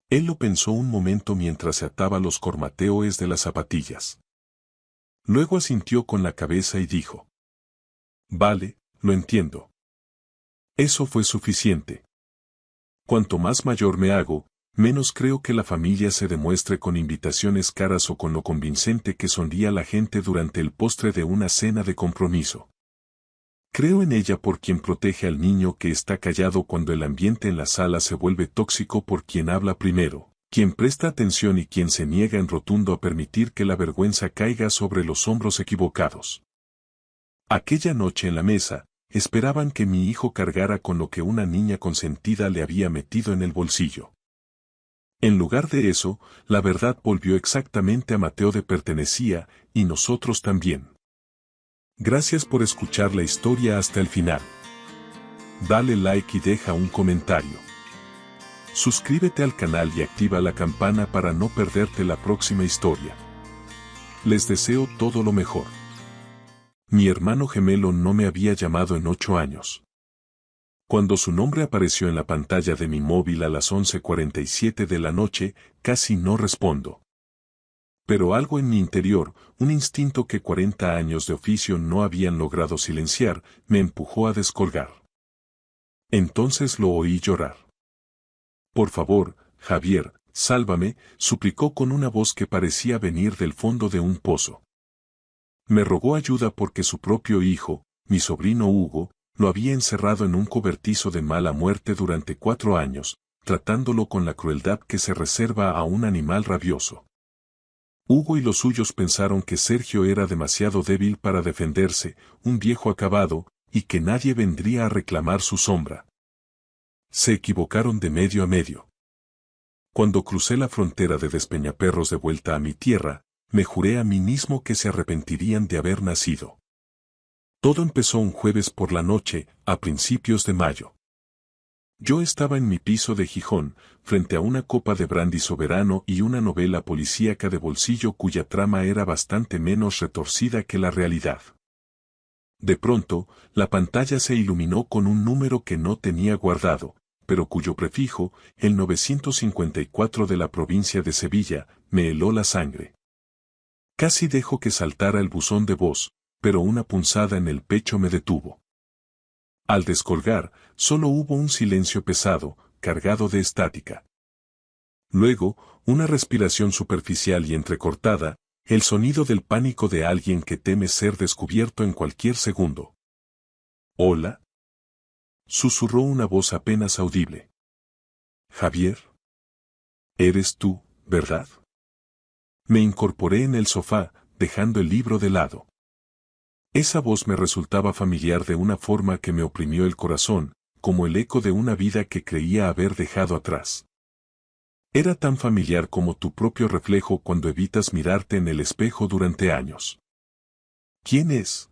Él lo pensó un momento mientras se ataba los cormateos de las zapatillas. Luego asintió con la cabeza y dijo: Vale, lo entiendo. Eso fue suficiente. Cuanto más mayor me hago, menos creo que la familia se demuestre con invitaciones caras o con lo convincente que sonría la gente durante el postre de una cena de compromiso. Creo en ella por quien protege al niño que está callado cuando el ambiente en la sala se vuelve tóxico, por quien habla primero, quien presta atención y quien se niega en rotundo a permitir que la vergüenza caiga sobre los hombros equivocados. Aquella noche en la mesa, esperaban que mi hijo cargara con lo que una niña consentida le había metido en el bolsillo. En lugar de eso, la verdad volvió exactamente a Mateo de pertenecía, y nosotros también. Gracias por escuchar la historia hasta el final. Dale like y deja un comentario. Suscríbete al canal y activa la campana para no perderte la próxima historia. Les deseo todo lo mejor. Mi hermano gemelo no me había llamado en 8 años. Cuando su nombre apareció en la pantalla de mi móvil a las 11:47 de la noche, casi no respondo. Pero algo en mi interior, un instinto que 40 años de oficio no habían logrado silenciar, me empujó a descolgar. Entonces lo oí llorar. Por favor, Javier, sálvame, suplicó con una voz que parecía venir del fondo de un pozo. Me rogó ayuda porque su propio hijo, mi sobrino Hugo, lo había encerrado en un cobertizo de mala muerte durante 4 años, tratándolo con la crueldad que se reserva a un animal rabioso. Hugo y los suyos pensaron que Sergio era demasiado débil para defenderse, un viejo acabado, y que nadie vendría a reclamar su sombra. Se equivocaron de medio a medio. Cuando crucé la frontera de Despeñaperros de vuelta a mi tierra, me juré a mí mismo que se arrepentirían de haber nacido. Todo empezó un jueves por la noche, a principios de mayo. Yo estaba en mi piso de Gijón, frente a una copa de brandy soberano y una novela policíaca de bolsillo cuya trama era bastante menos retorcida que la realidad. De pronto, la pantalla se iluminó con un número que no tenía guardado, pero cuyo prefijo, el 954 de la provincia de Sevilla, me heló la sangre. Casi dejo que saltara el buzón de voz, pero una punzada en el pecho me detuvo. Al descolgar, solo hubo un silencio pesado, cargado de estática. Luego, una respiración superficial y entrecortada, el sonido del pánico de alguien que teme ser descubierto en cualquier segundo. «¿Hola?», susurró una voz apenas audible. «Javier. Eres tú, ¿verdad?». Me incorporé en el sofá, dejando el libro de lado. Esa voz me resultaba familiar de una forma que me oprimió el corazón, como el eco de una vida que creía haber dejado atrás. Era tan familiar como tu propio reflejo cuando evitas mirarte en el espejo durante años. ¿Quién es?,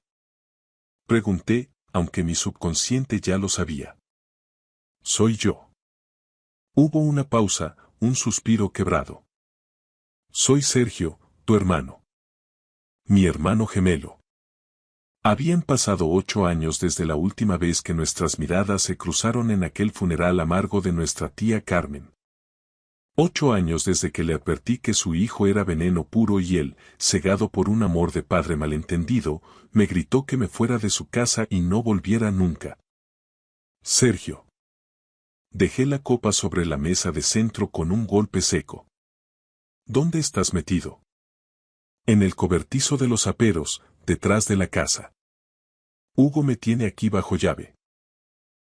pregunté, aunque mi subconsciente ya lo sabía. Soy yo. Hubo una pausa, un suspiro quebrado. Soy Sergio, tu hermano. Mi hermano gemelo. Habían pasado 8 años desde la última vez que nuestras miradas se cruzaron en aquel funeral amargo de nuestra tía Carmen. 8 años desde que le advertí que su hijo era veneno puro y él, cegado por un amor de padre malentendido, me gritó que me fuera de su casa y no volviera nunca. Sergio. Dejé la copa sobre la mesa de centro con un golpe seco. ¿Dónde estás metido? En el cobertizo de los aperos, detrás de la casa. Hugo me tiene aquí bajo llave.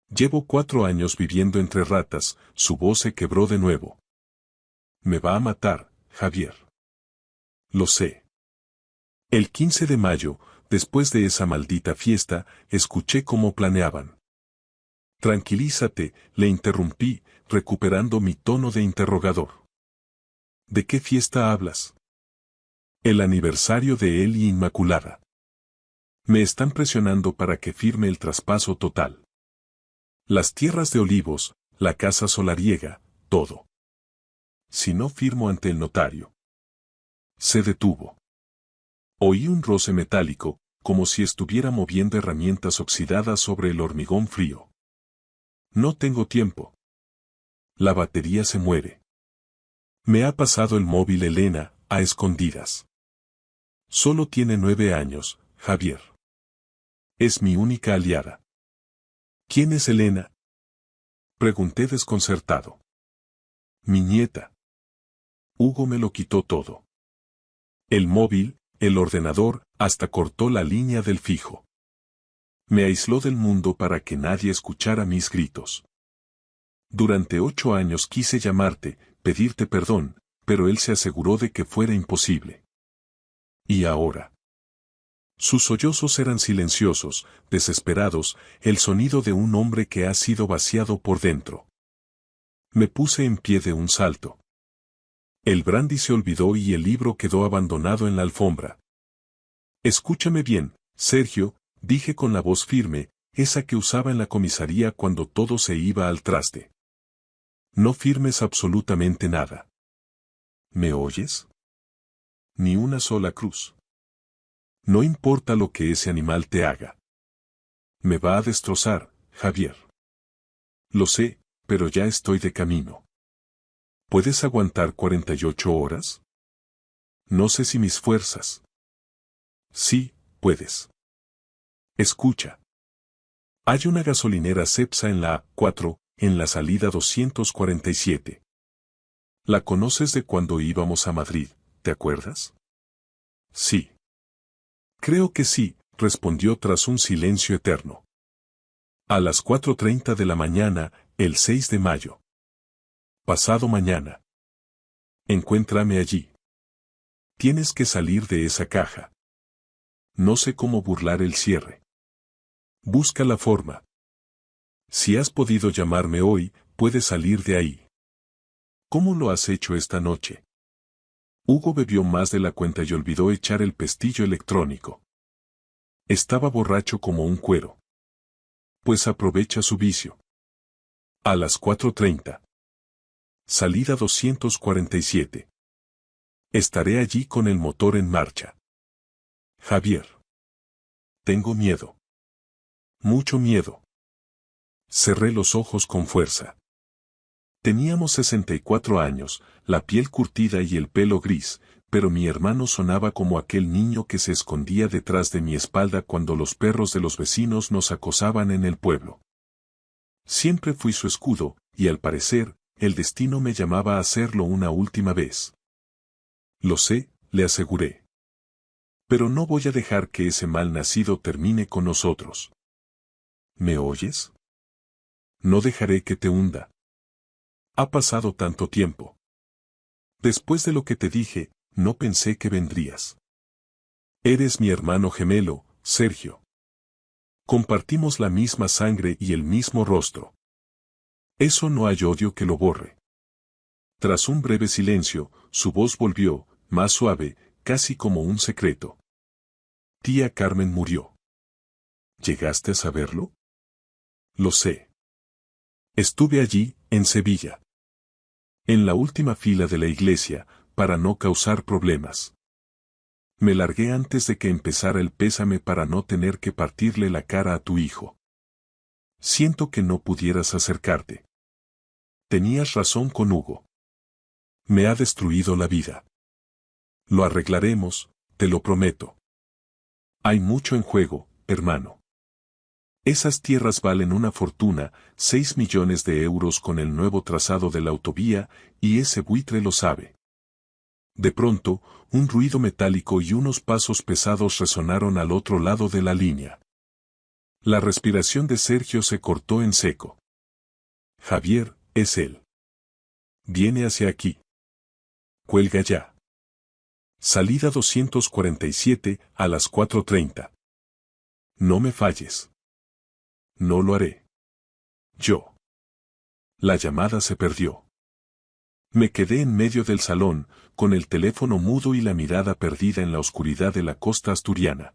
Llevo 4 años viviendo entre ratas, su voz se quebró de nuevo. Me va a matar, Javier. Lo sé. El 15 de mayo, después de esa maldita fiesta, escuché cómo planeaban. Tranquilízate, le interrumpí, recuperando mi tono de interrogador. ¿De qué fiesta hablas? El aniversario de Eli Inmaculada. Me están presionando para que firme el traspaso total. Las tierras de olivos, la casa solariega, todo. Si no firmo ante el notario. Se detuvo. Oí un roce metálico, como si estuviera moviendo herramientas oxidadas sobre el hormigón frío. No tengo tiempo. La batería se muere. Me ha pasado el móvil Elena, a escondidas. Solo tiene 9 años, Javier. Es mi única aliada. ¿Quién es Elena?, pregunté desconcertado. Mi nieta. Hugo me lo quitó todo. El móvil, el ordenador, hasta cortó la línea del fijo. Me aisló del mundo para que nadie escuchara mis gritos. Durante 8 años quise llamarte, pedirte perdón, pero él se aseguró de que fuera imposible. ¿Y ahora? Sus sollozos eran silenciosos, desesperados, el sonido de un hombre que ha sido vaciado por dentro. Me puse en pie de un salto. El brandy se olvidó y el libro quedó abandonado en la alfombra. Escúchame bien, Sergio, dije con la voz firme, esa que usaba en la comisaría cuando todo se iba al traste. No firmes absolutamente nada. ¿Me oyes? Ni una sola cruz. No importa lo que ese animal te haga. Me va a destrozar, Javier. Lo sé, pero ya estoy de camino. ¿Puedes aguantar 48 horas? No sé si mis fuerzas. Sí, puedes. Escucha. Hay una gasolinera Cepsa en la A4, en la salida 247. ¿La conoces de cuando íbamos a Madrid, te acuerdas? Sí. Creo que sí, respondió tras un silencio eterno. A las 4:30 de la mañana, el 6 de mayo. Pasado mañana. Encuéntrame allí. Tienes que salir de esa caja. No sé cómo burlar el cierre. Busca la forma. Si has podido llamarme hoy, puedes salir de ahí. ¿Cómo lo has hecho esta noche? Hugo bebió más de la cuenta y olvidó echar el pestillo electrónico. Estaba borracho como un cuero. Pues aprovecha su vicio. A las 4:30. Salida 247. Estaré allí con el motor en marcha. Javier. Tengo miedo. Mucho miedo. Cerré los ojos con fuerza. Teníamos 64 años, la piel curtida y el pelo gris, pero mi hermano sonaba como aquel niño que se escondía detrás de mi espalda cuando los perros de los vecinos nos acosaban en el pueblo. Siempre fui su escudo, y al parecer, el destino me llamaba a hacerlo una última vez. Lo sé, le aseguré. Pero no voy a dejar que ese mal nacido termine con nosotros. ¿Me oyes? No dejaré que te hunda. Ha pasado tanto tiempo. Después de lo que te dije, no pensé que vendrías. Eres mi hermano gemelo, Sergio. Compartimos la misma sangre y el mismo rostro. Eso no hay odio que lo borre. Tras un breve silencio, su voz volvió, más suave, casi como un secreto. Tía Carmen murió. ¿Llegaste a saberlo? Lo sé. Estuve allí, en Sevilla. En la última fila de la iglesia, para no causar problemas. Me largué antes de que empezara el pésame para no tener que partirle la cara a tu hijo. Siento que no pudieras acercarte. Tenías razón con Hugo. Me ha destruido la vida. Lo arreglaremos, te lo prometo. Hay mucho en juego, hermano. Esas tierras valen una fortuna, 6 millones de euros con el nuevo trazado de la autovía, y ese buitre lo sabe. De pronto, un ruido metálico y unos pasos pesados resonaron al otro lado de la línea. La respiración de Sergio se cortó en seco. Javier, es él. Viene hacia aquí. Cuelga ya. Salida 247, a las 4:30. No me falles. No lo haré. Yo. La llamada se perdió. Me quedé en medio del salón, con el teléfono mudo y la mirada perdida en la oscuridad de la costa asturiana.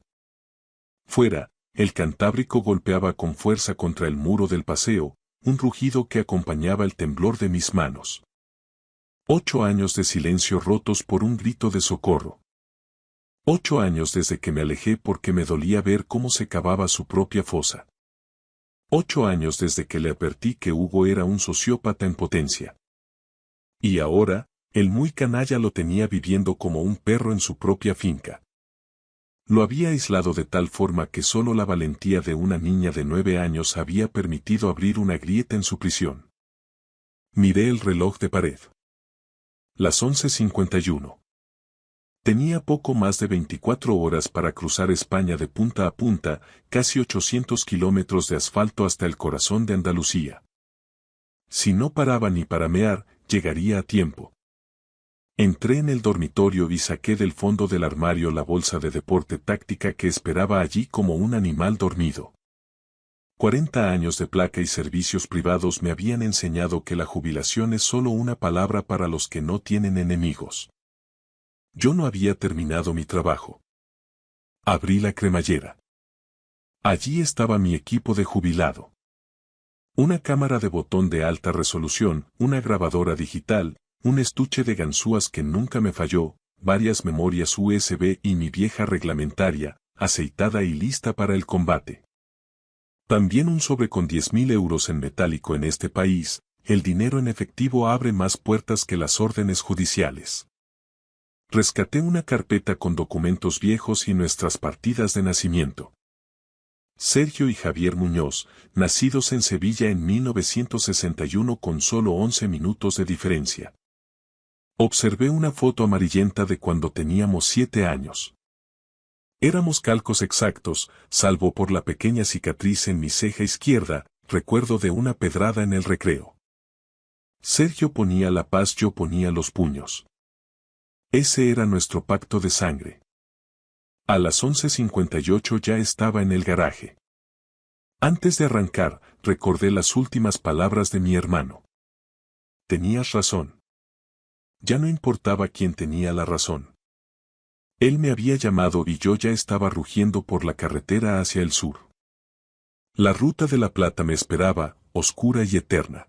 Fuera, el Cantábrico golpeaba con fuerza contra el muro del paseo, un rugido que acompañaba el temblor de mis manos. 8 años de silencio rotos por un grito de socorro. 8 años desde que me alejé porque me dolía ver cómo se cavaba su propia fosa. 8 años desde que le advertí que Hugo era un sociópata en potencia. Y ahora, el muy canalla lo tenía viviendo como un perro en su propia finca. Lo había aislado de tal forma que solo la valentía de una niña de 9 años había permitido abrir una grieta en su prisión. Miré el reloj de pared. Las 11:51. Tenía poco más de 24 horas para cruzar España de punta a punta, casi 800 kilómetros de asfalto hasta el corazón de Andalucía. Si no paraba ni para mear, llegaría a tiempo. Entré en el dormitorio y saqué del fondo del armario la bolsa de deporte táctica que esperaba allí como un animal dormido. 40 años de placa y servicios privados me habían enseñado que la jubilación es solo una palabra para los que no tienen enemigos. Yo no había terminado mi trabajo. Abrí la cremallera. Allí estaba mi equipo de jubilado. Una cámara de botón de alta resolución, una grabadora digital, un estuche de ganzúas que nunca me falló, varias memorias USB y mi vieja reglamentaria, aceitada y lista para el combate. También un sobre con 10.000 euros en metálico. En este país, el dinero en efectivo abre más puertas que las órdenes judiciales. Rescaté una carpeta con documentos viejos y nuestras partidas de nacimiento. Sergio y Javier Muñoz, nacidos en Sevilla en 1961 con solo 11 minutos de diferencia. Observé una foto amarillenta de cuando teníamos 7 años. Éramos calcos exactos, salvo por la pequeña cicatriz en mi ceja izquierda, recuerdo de una pedrada en el recreo. Sergio ponía la paz, yo ponía los puños. Ese era nuestro pacto de sangre. A las 11:58 ya estaba en el garaje. Antes de arrancar, recordé las últimas palabras de mi hermano. Tenías razón. Ya no importaba quién tenía la razón. Él me había llamado y yo ya estaba rugiendo por la carretera hacia el sur. La ruta de la Plata me esperaba, oscura y eterna.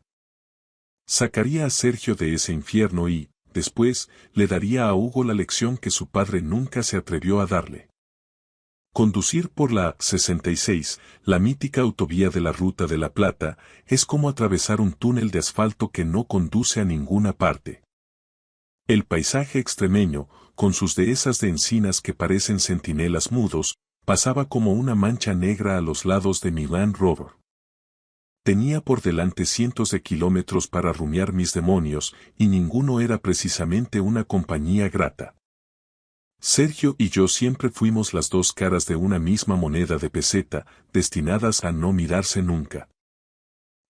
Sacaría a Sergio de ese infierno y, después, le daría a Hugo la lección que su padre nunca se atrevió a darle. Conducir por la 66, la mítica autovía de la Ruta de la Plata, es como atravesar un túnel de asfalto que no conduce a ninguna parte. El paisaje extremeño, con sus dehesas de encinas que parecen centinelas mudos, pasaba como una mancha negra a los lados de mi Land Rover. Tenía por delante cientos de kilómetros para rumiar mis demonios, y ninguno era precisamente una compañía grata. Sergio y yo siempre fuimos las dos caras de una misma moneda de peseta, destinadas a no mirarse nunca.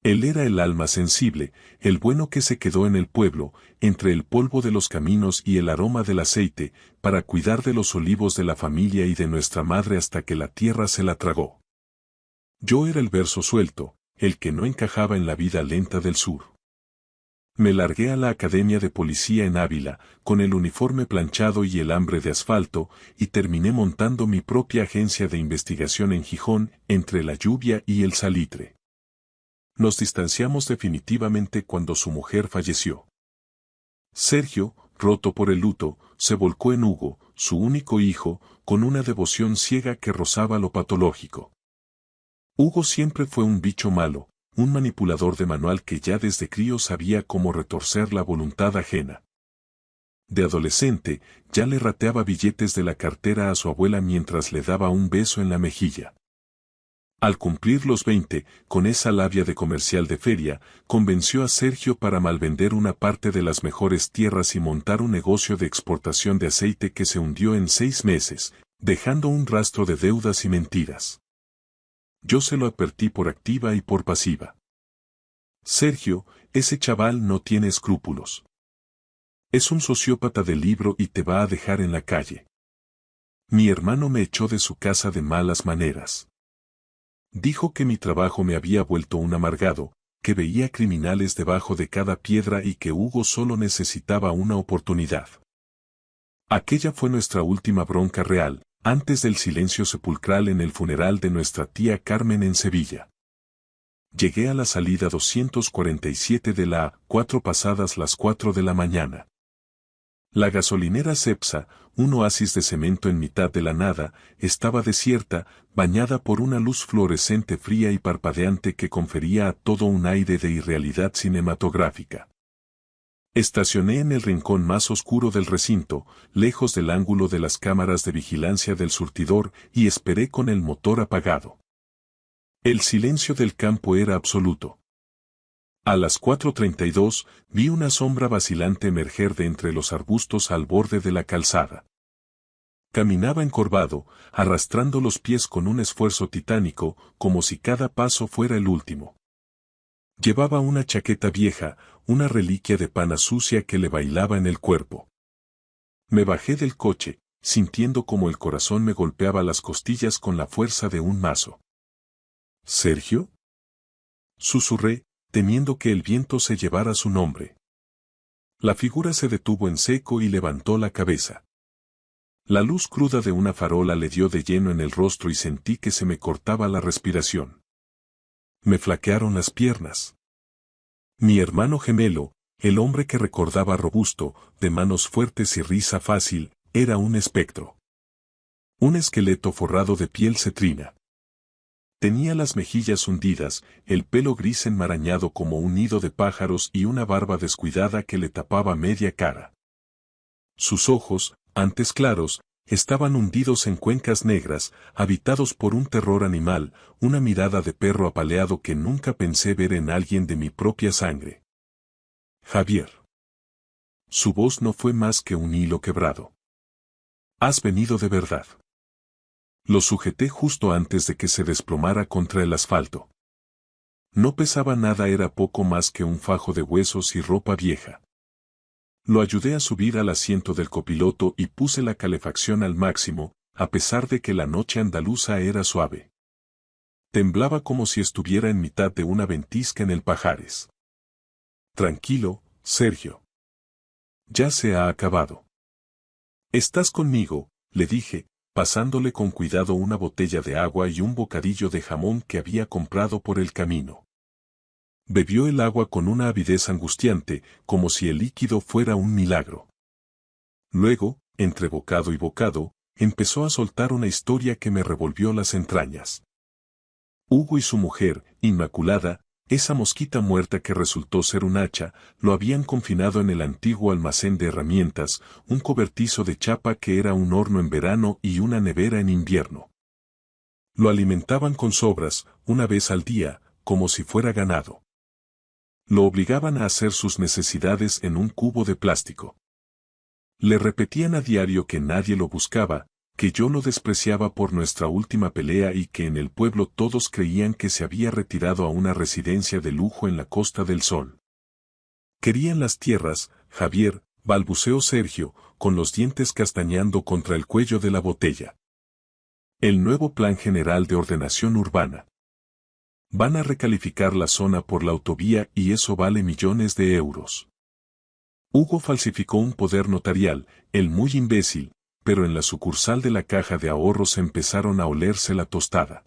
Él era el alma sensible, el bueno que se quedó en el pueblo, entre el polvo de los caminos y el aroma del aceite, para cuidar de los olivos de la familia y de nuestra madre hasta que la tierra se la tragó. Yo era el verso suelto, el que no encajaba en la vida lenta del sur. Me largué a la Academia de Policía en Ávila, con el uniforme planchado y el hambre de asfalto, y terminé montando mi propia agencia de investigación en Gijón, entre la lluvia y el salitre. Nos distanciamos definitivamente cuando su mujer falleció. Sergio, roto por el luto, se volcó en Hugo, su único hijo, con una devoción ciega que rozaba lo patológico. Hugo siempre fue un bicho malo, un manipulador de manual que ya desde crío sabía cómo retorcer la voluntad ajena. De adolescente, ya le rateaba billetes de la cartera a su abuela mientras le daba un beso en la mejilla. Al cumplir los 20, con esa labia de comercial de feria, convenció a Sergio para malvender una parte de las mejores tierras y montar un negocio de exportación de aceite que se hundió en 6 meses, dejando un rastro de deudas y mentiras. Yo se lo advertí por activa y por pasiva. Sergio, ese chaval no tiene escrúpulos. Es un sociópata de libro y te va a dejar en la calle. Mi hermano me echó de su casa de malas maneras. Dijo que mi trabajo me había vuelto un amargado, que veía criminales debajo de cada piedra y que Hugo solo necesitaba una oportunidad. Aquella fue nuestra última bronca real, antes del silencio sepulcral en el funeral de nuestra tía Carmen en Sevilla. Llegué a la salida 247 de la 4 pasadas las 4 de la mañana. La gasolinera Cepsa, un oasis de cemento en mitad de la nada, estaba desierta, bañada por una luz fluorescente fría y parpadeante que confería a todo un aire de irrealidad cinematográfica. Estacioné en el rincón más oscuro del recinto, lejos del ángulo de las cámaras de vigilancia del surtidor, y esperé con el motor apagado. El silencio del campo era absoluto. A las 4:32 vi una sombra vacilante emerger de entre los arbustos al borde de la calzada. Caminaba encorvado, arrastrando los pies con un esfuerzo titánico, como si cada paso fuera el último. Llevaba una chaqueta vieja, una reliquia de pana sucia que le bailaba en el cuerpo. Me bajé del coche, sintiendo como el corazón me golpeaba las costillas con la fuerza de un mazo. ¿Sergio? Susurré, temiendo que el viento se llevara su nombre. La figura se detuvo en seco y levantó la cabeza. La luz cruda de una farola le dio de lleno en el rostro y sentí que se me cortaba la respiración. Me flaquearon las piernas. Mi hermano gemelo, El hombre que recordaba robusto, de manos fuertes y risa fácil, era un espectro. Un esqueleto forrado de piel cetrina. Tenía las mejillas hundidas, el pelo gris enmarañado como un nido de pájaros y una barba descuidada que le tapaba media cara. Sus ojos, antes claros, estaban hundidos en cuencas negras, habitados por un terror animal, una mirada de perro apaleado que nunca pensé ver en alguien de mi propia sangre. Javier. Su voz no fue más que un hilo quebrado. ¿Has venido de verdad? Lo sujeté justo antes de que se desplomara contra el asfalto. No pesaba nada, era poco más que un fajo de huesos y ropa vieja. Lo ayudé a subir al asiento del copiloto y puse la calefacción al máximo, a pesar de que la noche andaluza era suave. Temblaba como si estuviera en mitad de una ventisca en el Pajares. Tranquilo, Sergio. Ya se ha acabado. ¿Estás conmigo?, le dije, pasándole con cuidado una botella de agua y un bocadillo de jamón que había comprado por el camino. Bebió el agua con una avidez angustiante, como si el líquido fuera un milagro. Luego, entre bocado y bocado, empezó a soltar una historia que me revolvió las entrañas. Hugo y su mujer, Inmaculada, esa mosquita muerta que resultó ser un hacha, lo habían confinado en el antiguo almacén de herramientas, un cobertizo de chapa que era un horno en verano y una nevera en invierno. Lo alimentaban con sobras, una vez al día, como si fuera ganado. Lo obligaban a hacer sus necesidades en un cubo de plástico. Le repetían a diario que nadie lo buscaba, que yo lo despreciaba por nuestra última pelea y que en el pueblo todos creían que se había retirado a una residencia de lujo en la Costa del Sol. Querían las tierras, Javier, balbuceó Sergio, con los dientes castañando contra el cuello de la botella. El nuevo Plan General de Ordenación Urbana. Van a recalificar la zona por la autovía y eso vale millones de euros. Hugo falsificó un poder notarial, el muy imbécil, pero en la sucursal de la Caja de Ahorros empezaron a olerse la tostada.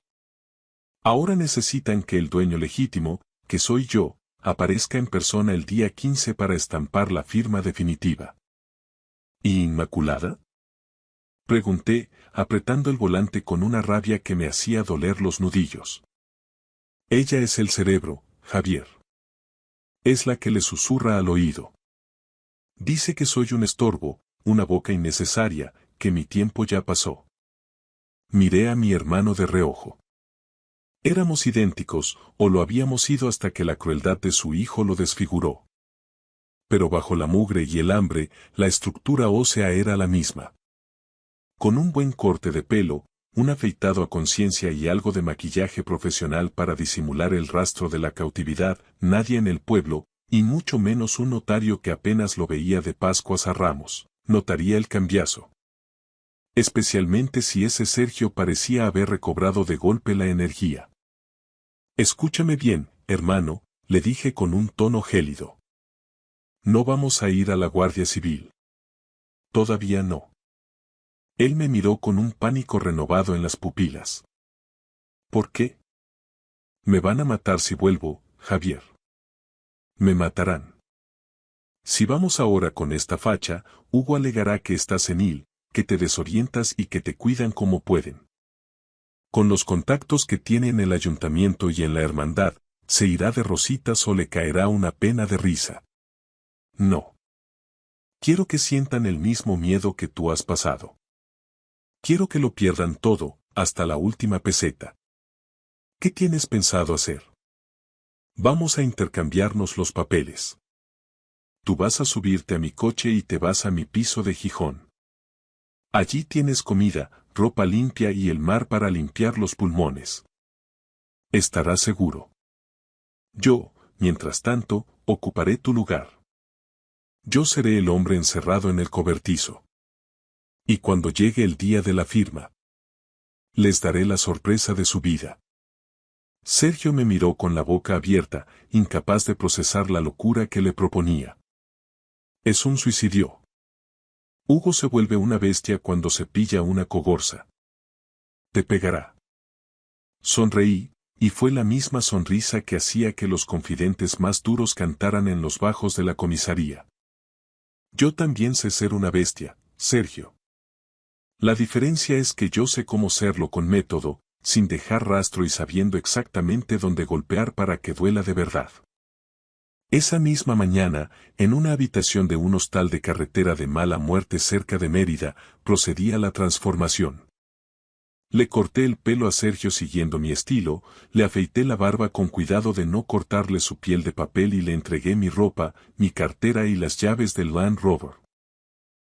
Ahora necesitan que el dueño legítimo, que soy yo, aparezca en persona el día 15 para estampar la firma definitiva. ¿Y Inmaculada?, pregunté, apretando el volante con una rabia que me hacía doler los nudillos. Ella es el cerebro, Javier. Es la que le susurra al oído. Dice que soy un estorbo, una boca innecesaria, que mi tiempo ya pasó. Miré a mi hermano de reojo. Éramos idénticos, o lo habíamos sido hasta que la crueldad de su hijo lo desfiguró. Pero bajo la mugre y el hambre, la estructura ósea era la misma. Con un buen corte de pelo, un afeitado a conciencia y algo de maquillaje profesional para disimular el rastro de la cautividad, nadie en el pueblo, y mucho menos un notario que apenas lo veía de Pascuas a Ramos, notaría el cambiazo. Especialmente si ese Sergio parecía haber recobrado de golpe la energía. Escúchame bien, hermano, le dije con un tono gélido. No vamos a ir a la Guardia Civil. Todavía no. Él me miró con un pánico renovado en las pupilas. ¿Por qué? Me van a matar si vuelvo, Javier. Me matarán. Si vamos ahora con esta facha, Hugo alegará que estás senil, que te desorientas y que te cuidan como pueden. Con los contactos que tiene en el ayuntamiento y en la hermandad, se irá de rositas o le caerá una pena de risa. No. Quiero que sientan el mismo miedo que tú has pasado. Quiero que lo pierdan todo, hasta la última peseta. ¿Qué tienes pensado hacer? Vamos a intercambiarnos los papeles. Tú vas a subirte a mi coche y te vas a mi piso de Gijón. Allí tienes comida, ropa limpia y el mar para limpiar los pulmones. Estarás seguro. Yo, mientras tanto, ocuparé tu lugar. Yo seré el hombre encerrado en el cobertizo. Y cuando llegue el día de la firma, les daré la sorpresa de su vida. Sergio me miró con la boca abierta, incapaz de procesar la locura que le proponía. Es un suicidio. Hugo se vuelve una bestia cuando se pilla una cogorza. Te pegará. Sonreí, y fue la misma sonrisa que hacía que los confidentes más duros cantaran en los bajos de la comisaría. Yo también sé ser una bestia, Sergio. La diferencia es que yo sé cómo serlo con método, sin dejar rastro y sabiendo exactamente dónde golpear para que duela de verdad. Esa misma mañana, en una habitación de un hostal de carretera de mala muerte cerca de Mérida, procedí a la transformación. Le corté el pelo a Sergio siguiendo mi estilo, le afeité la barba con cuidado de no cortarle su piel de papel y le entregué mi ropa, mi cartera y las llaves del Land Rover.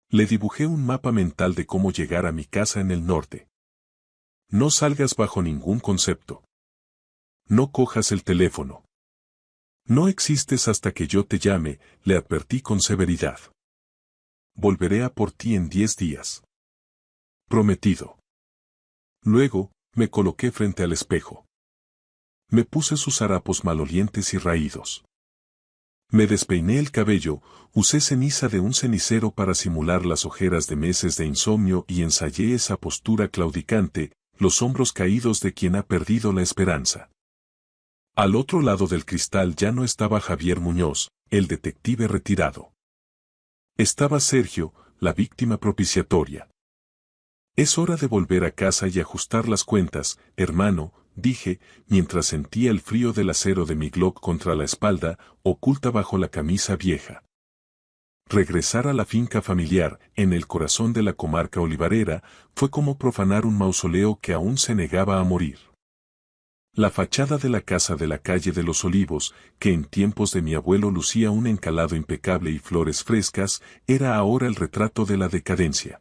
Le dibujé un mapa mental de cómo llegar a mi casa en el norte. No salgas bajo ningún concepto. No cojas el teléfono. No existes hasta que yo te llame, le advertí con severidad. Volveré a por ti en 10 días. Prometido. Luego, me coloqué frente al espejo. Me puse sus harapos malolientes y raídos. Me despeiné el cabello, usé ceniza de un cenicero para simular las ojeras de meses de insomnio y ensayé esa postura claudicante, los hombros caídos de quien ha perdido la esperanza. Al otro lado del cristal ya no estaba Javier Muñoz, el detective retirado. Estaba Sergio, la víctima propiciatoria. Es hora de volver a casa y ajustar las cuentas, hermano, dije, mientras sentía el frío del acero de mi Glock contra la espalda, oculta bajo la camisa vieja. Regresar a la finca familiar, en el corazón de la comarca olivarera, fue como profanar un mausoleo que aún se negaba a morir. La fachada de la casa de la calle de los Olivos, que en tiempos de mi abuelo lucía un encalado impecable y flores frescas, era ahora el retrato de la decadencia.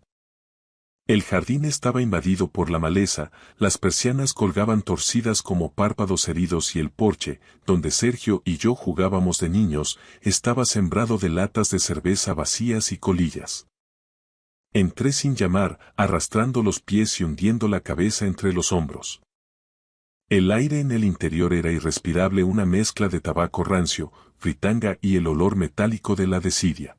El jardín estaba invadido por la maleza, las persianas colgaban torcidas como párpados heridos y el porche, donde Sergio y yo jugábamos de niños, estaba sembrado de latas de cerveza vacías y colillas. Entré sin llamar, arrastrando los pies y hundiendo la cabeza entre los hombros. El aire en el interior era irrespirable, una mezcla de tabaco rancio, fritanga y el olor metálico de la desidia.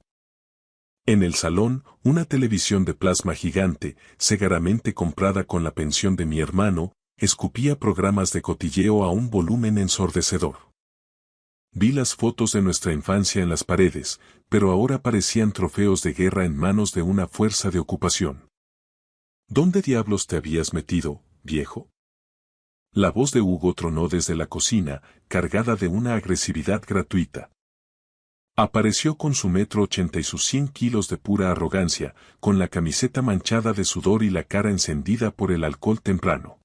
En el salón, una televisión de plasma gigante, segaramente comprada con la pensión de mi hermano, escupía programas de cotilleo a un volumen ensordecedor. Vi las fotos de nuestra infancia en las paredes, pero ahora parecían trofeos de guerra en manos de una fuerza de ocupación. ¿Dónde diablos te habías metido, viejo? La voz de Hugo tronó desde la cocina, cargada de una agresividad gratuita. Apareció con su 1,80 m y sus 100 kilos de pura arrogancia, con la camiseta manchada de sudor y la cara encendida por el alcohol temprano.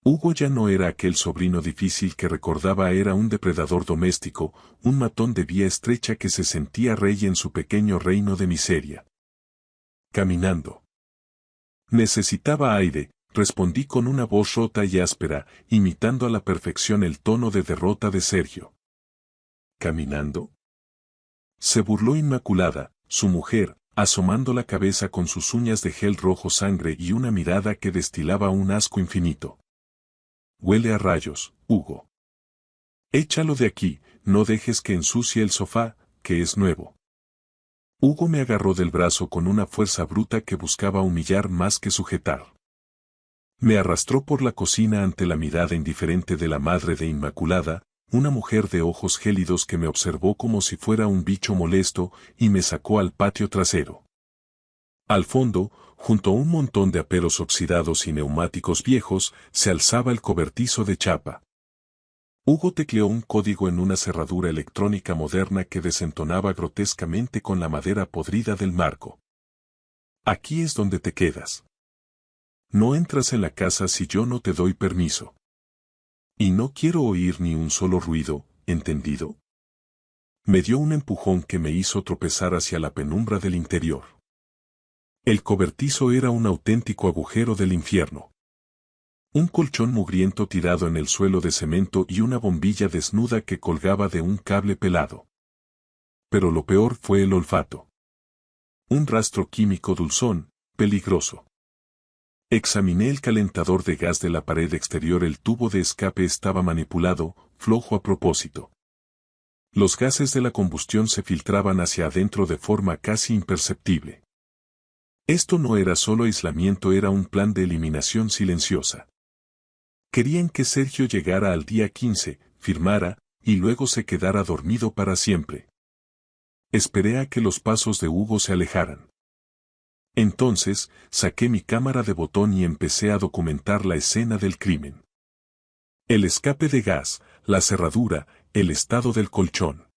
Hugo ya no era aquel sobrino difícil que recordaba, era un depredador doméstico, un matón de vía estrecha que se sentía rey en su pequeño reino de miseria. Caminando. Necesitaba aire, respondí con una voz rota y áspera, imitando a la perfección el tono de derrota de Sergio. ¿Caminando? Se burló Inmaculada, su mujer, asomando la cabeza con sus uñas de gel rojo sangre y una mirada que destilaba un asco infinito. Huele a rayos, Hugo. Échalo de aquí, no dejes que ensucie el sofá, que es nuevo. Hugo me agarró del brazo con una fuerza bruta que buscaba humillar más que sujetar. Me arrastró por la cocina ante la mirada indiferente de la madre de Inmaculada, una mujer de ojos gélidos que me observó como si fuera un bicho molesto y me sacó al patio trasero. Al fondo, junto a un montón de aperos oxidados y neumáticos viejos, se alzaba el cobertizo de chapa. Hugo tecleó un código en una cerradura electrónica moderna que desentonaba grotescamente con la madera podrida del marco. Aquí es donde te quedas. No entras en la casa si yo no te doy permiso. Y no quiero oír ni un solo ruido, ¿entendido? Me dio un empujón que me hizo tropezar hacia la penumbra del interior. El cobertizo era un auténtico agujero del infierno. Un colchón mugriento tirado en el suelo de cemento y una bombilla desnuda que colgaba de un cable pelado. Pero lo peor fue el olfato. Un rastro químico dulzón, peligroso. Examiné el calentador de gas de la pared exterior. El tubo de escape estaba manipulado, flojo a propósito. Los gases de la combustión se filtraban hacia adentro de forma casi imperceptible. Esto no era solo aislamiento, era un plan de eliminación silenciosa. Querían que Sergio llegara al día 15, firmara, y luego se quedara dormido para siempre. Esperé a que los pasos de Hugo se alejaran. Entonces, saqué mi cámara de botón y empecé a documentar la escena del crimen. El escape de gas, la cerradura, el estado del colchón.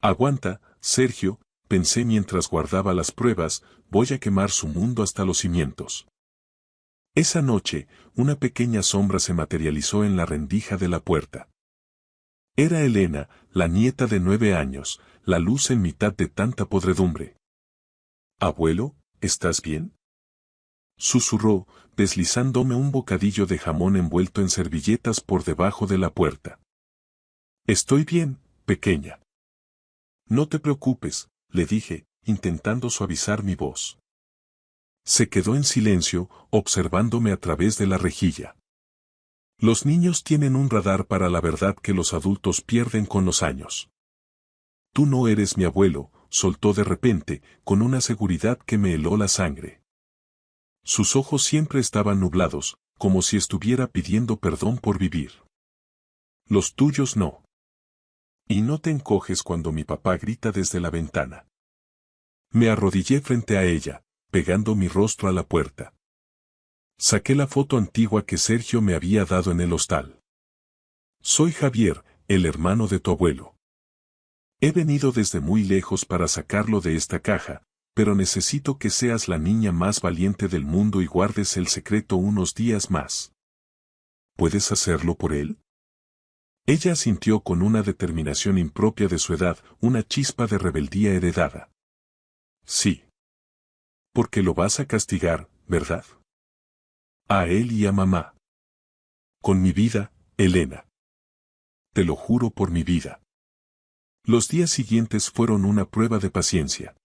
Aguanta, Sergio, pensé mientras guardaba las pruebas, voy a quemar su mundo hasta los cimientos. Esa noche, una pequeña sombra se materializó en la rendija de la puerta. Era Elena, la nieta de 9 años, la luz en mitad de tanta podredumbre. «Abuelo, ¿estás bien?», susurró, deslizándome un bocadillo de jamón envuelto en servilletas por debajo de la puerta. «Estoy bien, pequeña». «No te preocupes», le dije, intentando suavizar mi voz. Se quedó en silencio, observándome a través de la rejilla. Los niños tienen un radar para la verdad que los adultos pierden con los años. «Tú no eres mi abuelo», soltó de repente, con una seguridad que me heló la sangre. Sus ojos siempre estaban nublados, como si estuviera pidiendo perdón por vivir. «Los tuyos no. Y no te encoges cuando mi papá grita desde la ventana». Me arrodillé frente a ella, pegando mi rostro a la puerta. Saqué la foto antigua que Sergio me había dado en el hostal. «Soy Javier, el hermano de tu abuelo. He venido desde muy lejos para sacarlo de esta caja, pero necesito que seas la niña más valiente del mundo y guardes el secreto unos días más. ¿Puedes hacerlo por él?». Ella asintió con una determinación impropia de su edad, una chispa de rebeldía heredada. «Sí. Porque lo vas a castigar, ¿verdad? A él y a mamá». «Con mi vida, Elena. Te lo juro por mi vida». Los días siguientes fueron una prueba de paciencia.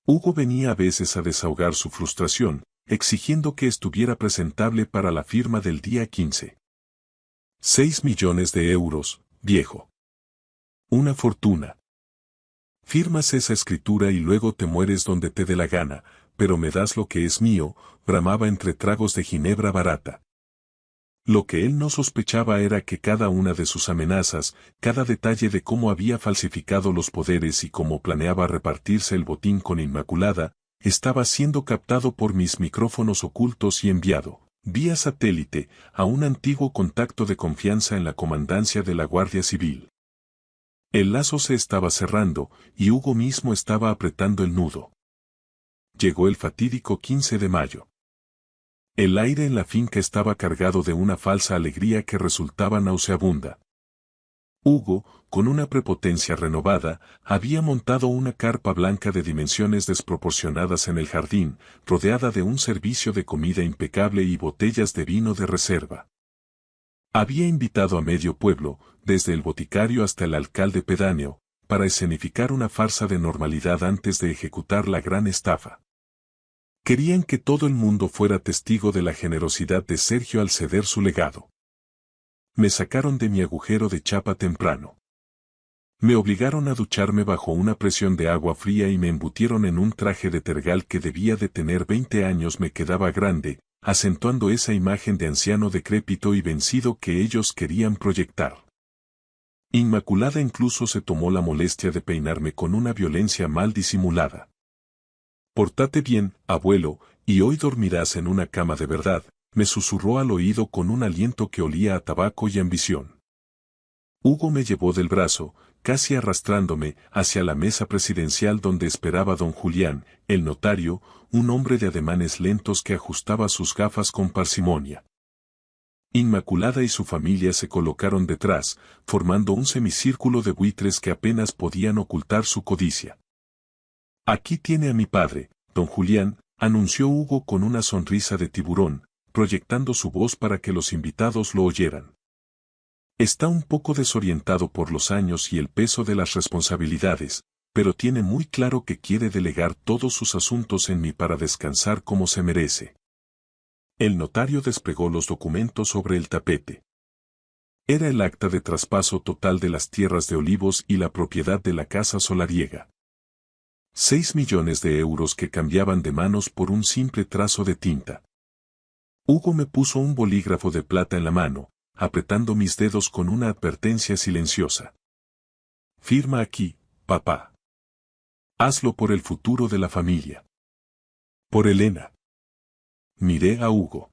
Hugo venía a veces a desahogar su frustración, exigiendo que estuviera presentable para la firma del día 15. 6 millones de euros, viejo. Una fortuna. Firmas esa escritura y luego te mueres donde te dé la gana, pero me das lo que es mío, bramaba entre tragos de ginebra barata. Lo que él no sospechaba era que cada una de sus amenazas, cada detalle de cómo había falsificado los poderes y cómo planeaba repartirse el botín con Inmaculada, estaba siendo captado por mis micrófonos ocultos y enviado, vía satélite, a un antiguo contacto de confianza en la comandancia de la Guardia Civil. El lazo se estaba cerrando, y Hugo mismo estaba apretando el nudo. Llegó el fatídico 15 de mayo. El aire en la finca estaba cargado de una falsa alegría que resultaba nauseabunda. Hugo, con una prepotencia renovada, había montado una carpa blanca de dimensiones desproporcionadas en el jardín, rodeada de un servicio de comida impecable y botellas de vino de reserva. Había invitado a medio pueblo, desde el boticario hasta el alcalde pedáneo, para escenificar una farsa de normalidad antes de ejecutar la gran estafa. Querían que todo el mundo fuera testigo de la generosidad de Sergio al ceder su legado. Me sacaron de mi agujero de chapa temprano. Me obligaron a ducharme bajo una presión de agua fría y me embutieron en un traje de tergal que debía de tener 20 años. Me quedaba grande, acentuando esa imagen de anciano decrépito y vencido que ellos querían proyectar. Inmaculada incluso se tomó la molestia de peinarme con una violencia mal disimulada. «Pórtate bien, abuelo, y hoy dormirás en una cama de verdad», me susurró al oído con un aliento que olía a tabaco y ambición. Hugo me llevó del brazo, casi arrastrándome, hacia la mesa presidencial donde esperaba don Julián, el notario, un hombre de ademanes lentos que ajustaba sus gafas con parsimonia. Inmaculada y su familia se colocaron detrás, formando un semicírculo de buitres que apenas podían ocultar su codicia. «Aquí tiene a mi padre, don Julián», anunció Hugo con una sonrisa de tiburón, proyectando su voz para que los invitados lo oyeran. «Está un poco desorientado por los años y el peso de las responsabilidades, pero tiene muy claro que quiere delegar todos sus asuntos en mí para descansar como se merece». El notario desplegó los documentos sobre el tapete. Era el acta de traspaso total de las tierras de Olivos y la propiedad de la casa solariega. 6 millones de euros que cambiaban de manos por un simple trazo de tinta. Hugo me puso un bolígrafo de plata en la mano, apretando mis dedos con una advertencia silenciosa. Firma aquí, papá. Hazlo por el futuro de la familia. Por Elena. Miré a Hugo.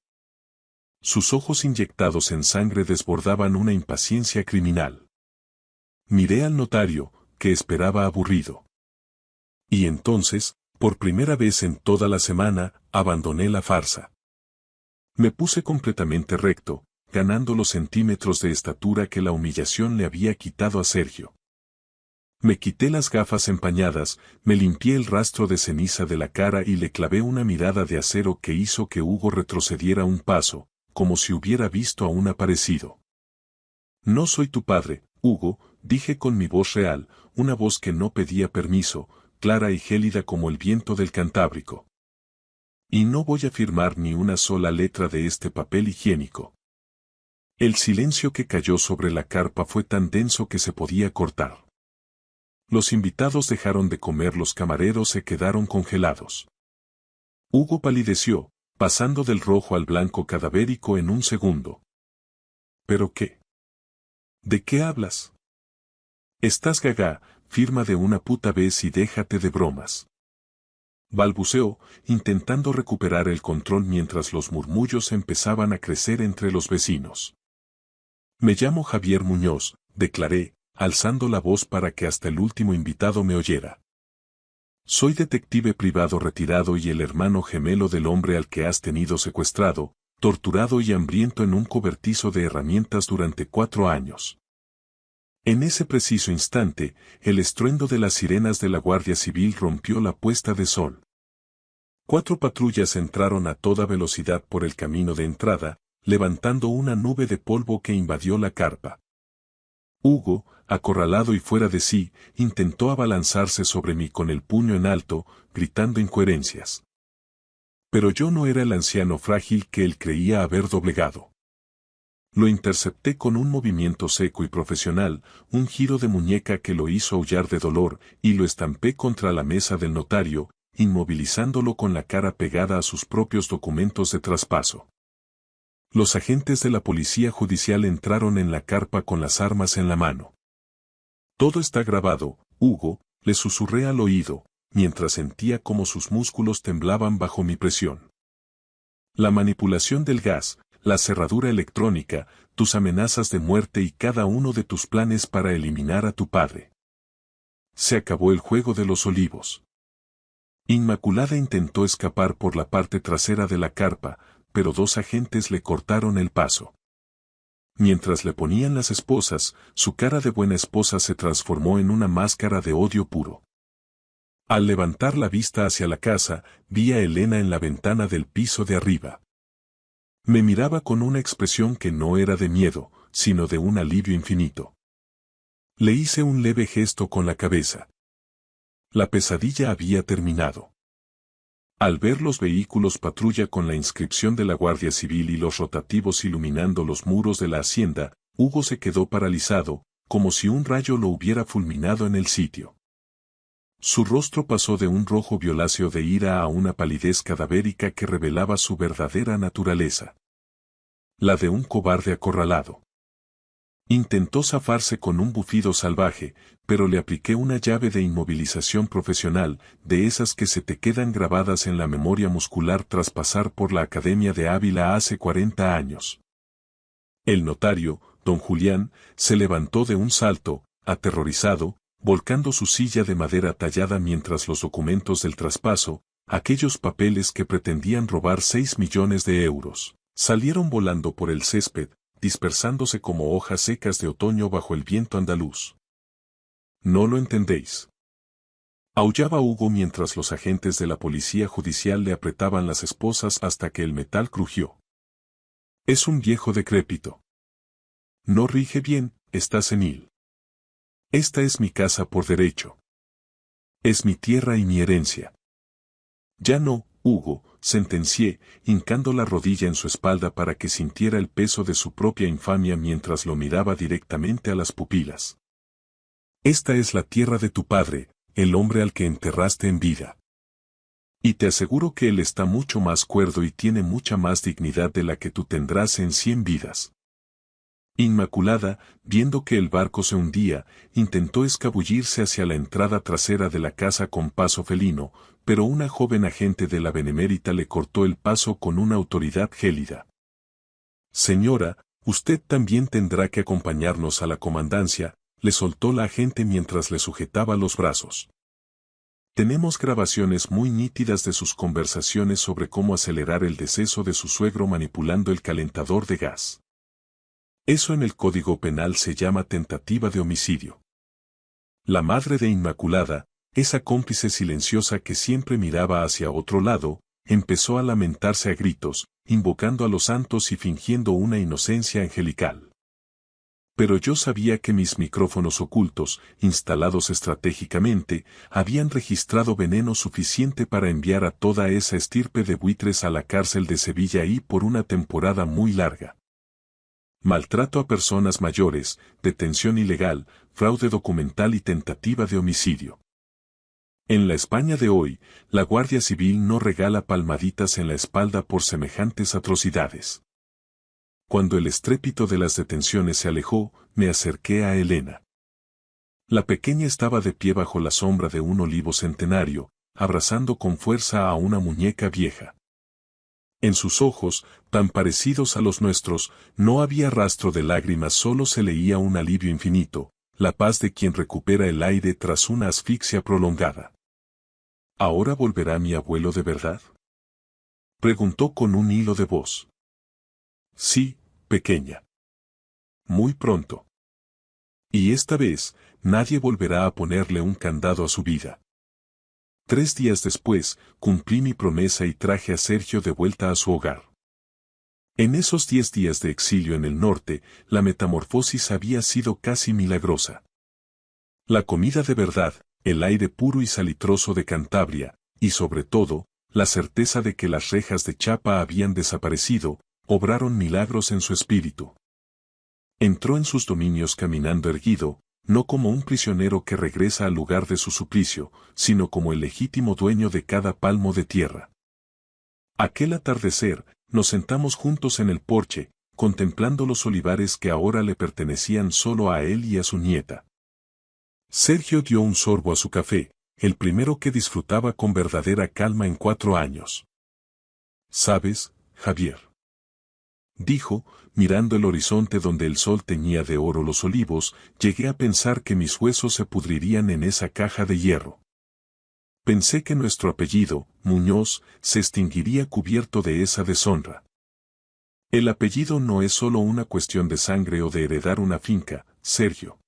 Sus ojos inyectados en sangre desbordaban una impaciencia criminal. Miré al notario, que esperaba aburrido. Y entonces, por primera vez en toda la semana, abandoné la farsa. Me puse completamente recto, ganando los centímetros de estatura que la humillación le había quitado a Sergio. Me quité las gafas empañadas, me limpié el rastro de ceniza de la cara y le clavé una mirada de acero que hizo que Hugo retrocediera un paso, como si hubiera visto a un aparecido. No soy tu padre, Hugo, dije con mi voz real, una voz que no pedía permiso, clara y gélida como el viento del Cantábrico. Y no voy a firmar ni una sola letra de este papel higiénico. El silencio que cayó sobre la carpa fue tan denso que se podía cortar. Los invitados dejaron de comer, los camareros se quedaron congelados. Hugo palideció, pasando del rojo al blanco cadavérico en un segundo. ¿Pero qué? ¿De qué hablas? Estás gaga, firma de una puta vez y déjate de bromas. Balbuceó, intentando recuperar el control mientras los murmullos empezaban a crecer entre los vecinos. Me llamo Javier Muñoz, declaré, alzando la voz para que hasta el último invitado me oyera. Soy detective privado retirado y el hermano gemelo del hombre al que has tenido secuestrado, torturado y hambriento en un cobertizo de herramientas durante 4 años. En ese preciso instante, el estruendo de las sirenas de la Guardia Civil rompió la puesta de sol. 4 patrullas entraron a toda velocidad por el camino de entrada, levantando una nube de polvo que invadió la carpa. Hugo, acorralado y fuera de sí, intentó abalanzarse sobre mí con el puño en alto, gritando incoherencias. Pero yo no era el anciano frágil que él creía haber doblegado. Lo intercepté con un movimiento seco y profesional, un giro de muñeca que lo hizo aullar de dolor, y lo estampé contra la mesa del notario, inmovilizándolo con la cara pegada a sus propios documentos de traspaso. Los agentes de la policía judicial entraron en la carpa con las armas en la mano. Todo está grabado, Hugo, le susurré al oído, mientras sentía cómo sus músculos temblaban bajo mi presión. La manipulación del gas, la cerradura electrónica, tus amenazas de muerte y cada uno de tus planes para eliminar a tu padre. Se acabó el juego de los olivos. Inmaculada intentó escapar por la parte trasera de la carpa, pero 2 agentes le cortaron el paso. Mientras le ponían las esposas, su cara de buena esposa se transformó en una máscara de odio puro. Al levantar la vista hacia la casa, vi a Elena en la ventana del piso de arriba. Me miraba con una expresión que no era de miedo, sino de un alivio infinito. Le hice un leve gesto con la cabeza. La pesadilla había terminado. Al ver los vehículos patrulla con la inscripción de la Guardia Civil y los rotativos iluminando los muros de la hacienda, Hugo se quedó paralizado, como si un rayo lo hubiera fulminado en el sitio. Su rostro pasó de un rojo violáceo de ira a una palidez cadavérica que revelaba su verdadera naturaleza. La de un cobarde acorralado. Intentó zafarse con un bufido salvaje, pero le apliqué una llave de inmovilización profesional, de esas que se te quedan grabadas en la memoria muscular tras pasar por la Academia de Ávila hace 40 años. El notario, don Julián, se levantó de un salto, aterrorizado, volcando su silla de madera tallada mientras los documentos del traspaso, aquellos papeles que pretendían robar 6 millones de euros, salieron volando por el césped, dispersándose como hojas secas de otoño bajo el viento andaluz. No lo entendéis. Aullaba Hugo mientras los agentes de la policía judicial le apretaban las esposas hasta que el metal crujió. Es un viejo decrépito. No rige bien, está senil. Esta es mi casa por derecho. Es mi tierra y mi herencia. Ya no, Hugo, sentencié, hincando la rodilla en su espalda para que sintiera el peso de su propia infamia mientras lo miraba directamente a las pupilas. Esta es la tierra de tu padre, el hombre al que enterraste en vida. Y te aseguro que él está mucho más cuerdo y tiene mucha más dignidad de la que tú tendrás en 100 vidas. Inmaculada, viendo que el barco se hundía, intentó escabullirse hacia la entrada trasera de la casa con paso felino, pero una joven agente de la Benemérita le cortó el paso con una autoridad gélida. Señora, usted también tendrá que acompañarnos a la comandancia, le soltó la agente mientras le sujetaba los brazos. Tenemos grabaciones muy nítidas de sus conversaciones sobre cómo acelerar el deceso de su suegro manipulando el calentador de gas. Eso en el Código Penal se llama tentativa de homicidio. La madre de Inmaculada, esa cómplice silenciosa que siempre miraba hacia otro lado, empezó a lamentarse a gritos, invocando a los santos y fingiendo una inocencia angelical. Pero yo sabía que mis micrófonos ocultos, instalados estratégicamente, habían registrado veneno suficiente para enviar a toda esa estirpe de buitres a la cárcel de Sevilla y por una temporada muy larga. Maltrato a personas mayores, detención ilegal, fraude documental y tentativa de homicidio. En la España de hoy, la Guardia Civil no regala palmaditas en la espalda por semejantes atrocidades. Cuando el estrépito de las detenciones se alejó, me acerqué a Elena. La pequeña estaba de pie bajo la sombra de un olivo centenario, abrazando con fuerza a una muñeca vieja. En sus ojos, tan parecidos a los nuestros, no había rastro de lágrimas, solo se leía un alivio infinito, la paz de quien recupera el aire tras una asfixia prolongada. ¿Ahora volverá mi abuelo de verdad?, preguntó con un hilo de voz. Sí, pequeña. Muy pronto. Y esta vez, nadie volverá a ponerle un candado a su vida. 3 días después, cumplí mi promesa y traje a Sergio de vuelta a su hogar. En esos 10 días de exilio en el norte, la metamorfosis había sido casi milagrosa. La comida de verdad, el aire puro y salitroso de Cantabria, y sobre todo, la certeza de que las rejas de chapa habían desaparecido, obraron milagros en su espíritu. Entró en sus dominios caminando erguido, no como un prisionero que regresa al lugar de su suplicio, sino como el legítimo dueño de cada palmo de tierra. Aquel atardecer, nos sentamos juntos en el porche, contemplando los olivares que ahora le pertenecían solo a él y a su nieta. Sergio dio un sorbo a su café, el primero que disfrutaba con verdadera calma en 4 años. ¿Sabes, Javier?, dijo, mirando el horizonte donde el sol teñía de oro los olivos, llegué a pensar que mis huesos se pudrirían en esa caja de hierro. Pensé que nuestro apellido, Muñoz, se extinguiría cubierto de esa deshonra. El apellido no es solo una cuestión de sangre o de heredar una finca, Sergio.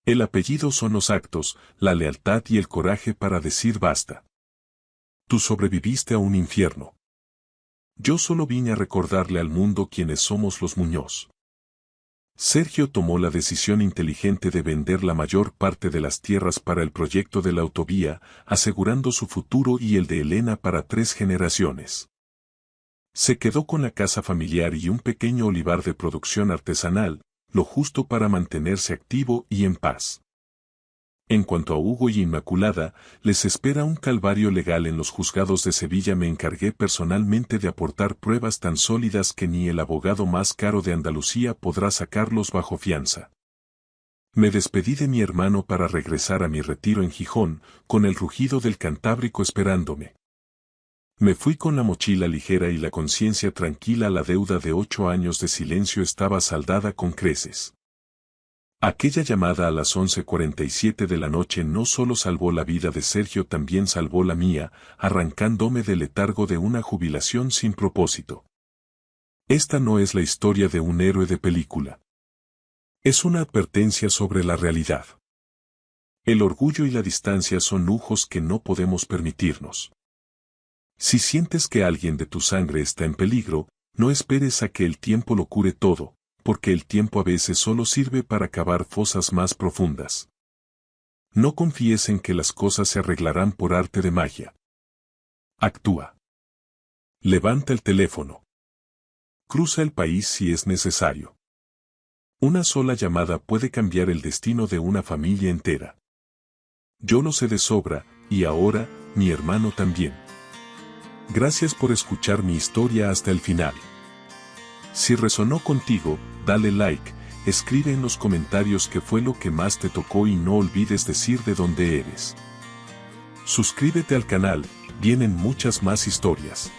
El apellido son los actos, la lealtad y el coraje para decir basta. Tú sobreviviste a un infierno. Yo solo vine a recordarle al mundo quiénes somos los Muñoz. Sergio tomó la decisión inteligente de vender la mayor parte de las tierras para el proyecto de la autovía, asegurando su futuro y el de Elena para 3 generaciones. Se quedó con la casa familiar y un pequeño olivar de producción artesanal, lo justo para mantenerse activo y en paz. En cuanto a Hugo y Inmaculada, les espera un calvario legal en los juzgados de Sevilla. Me encargué personalmente de aportar pruebas tan sólidas que ni el abogado más caro de Andalucía podrá sacarlos bajo fianza. Me despedí de mi hermano para regresar a mi retiro en Gijón, con el rugido del Cantábrico esperándome. Me fui con la mochila ligera y la conciencia tranquila. La deuda de 8 años de silencio estaba saldada con creces. Aquella llamada a las 11:47 de la noche no solo salvó la vida de Sergio, también salvó la mía, arrancándome del letargo de una jubilación sin propósito. Esta no es la historia de un héroe de película. Es una advertencia sobre la realidad. El orgullo y la distancia son lujos que no podemos permitirnos. Si sientes que alguien de tu sangre está en peligro, no esperes a que el tiempo lo cure todo, porque el tiempo a veces solo sirve para cavar fosas más profundas. No confíes en que las cosas se arreglarán por arte de magia. Actúa. Levanta el teléfono. Cruza el país si es necesario. Una sola llamada puede cambiar el destino de una familia entera. Yo lo sé de sobra, y ahora, mi hermano también. Gracias por escuchar mi historia hasta el final. Si resonó contigo, dale like, escribe en los comentarios qué fue lo que más te tocó y no olvides decir de dónde eres. Suscríbete al canal, vienen muchas más historias.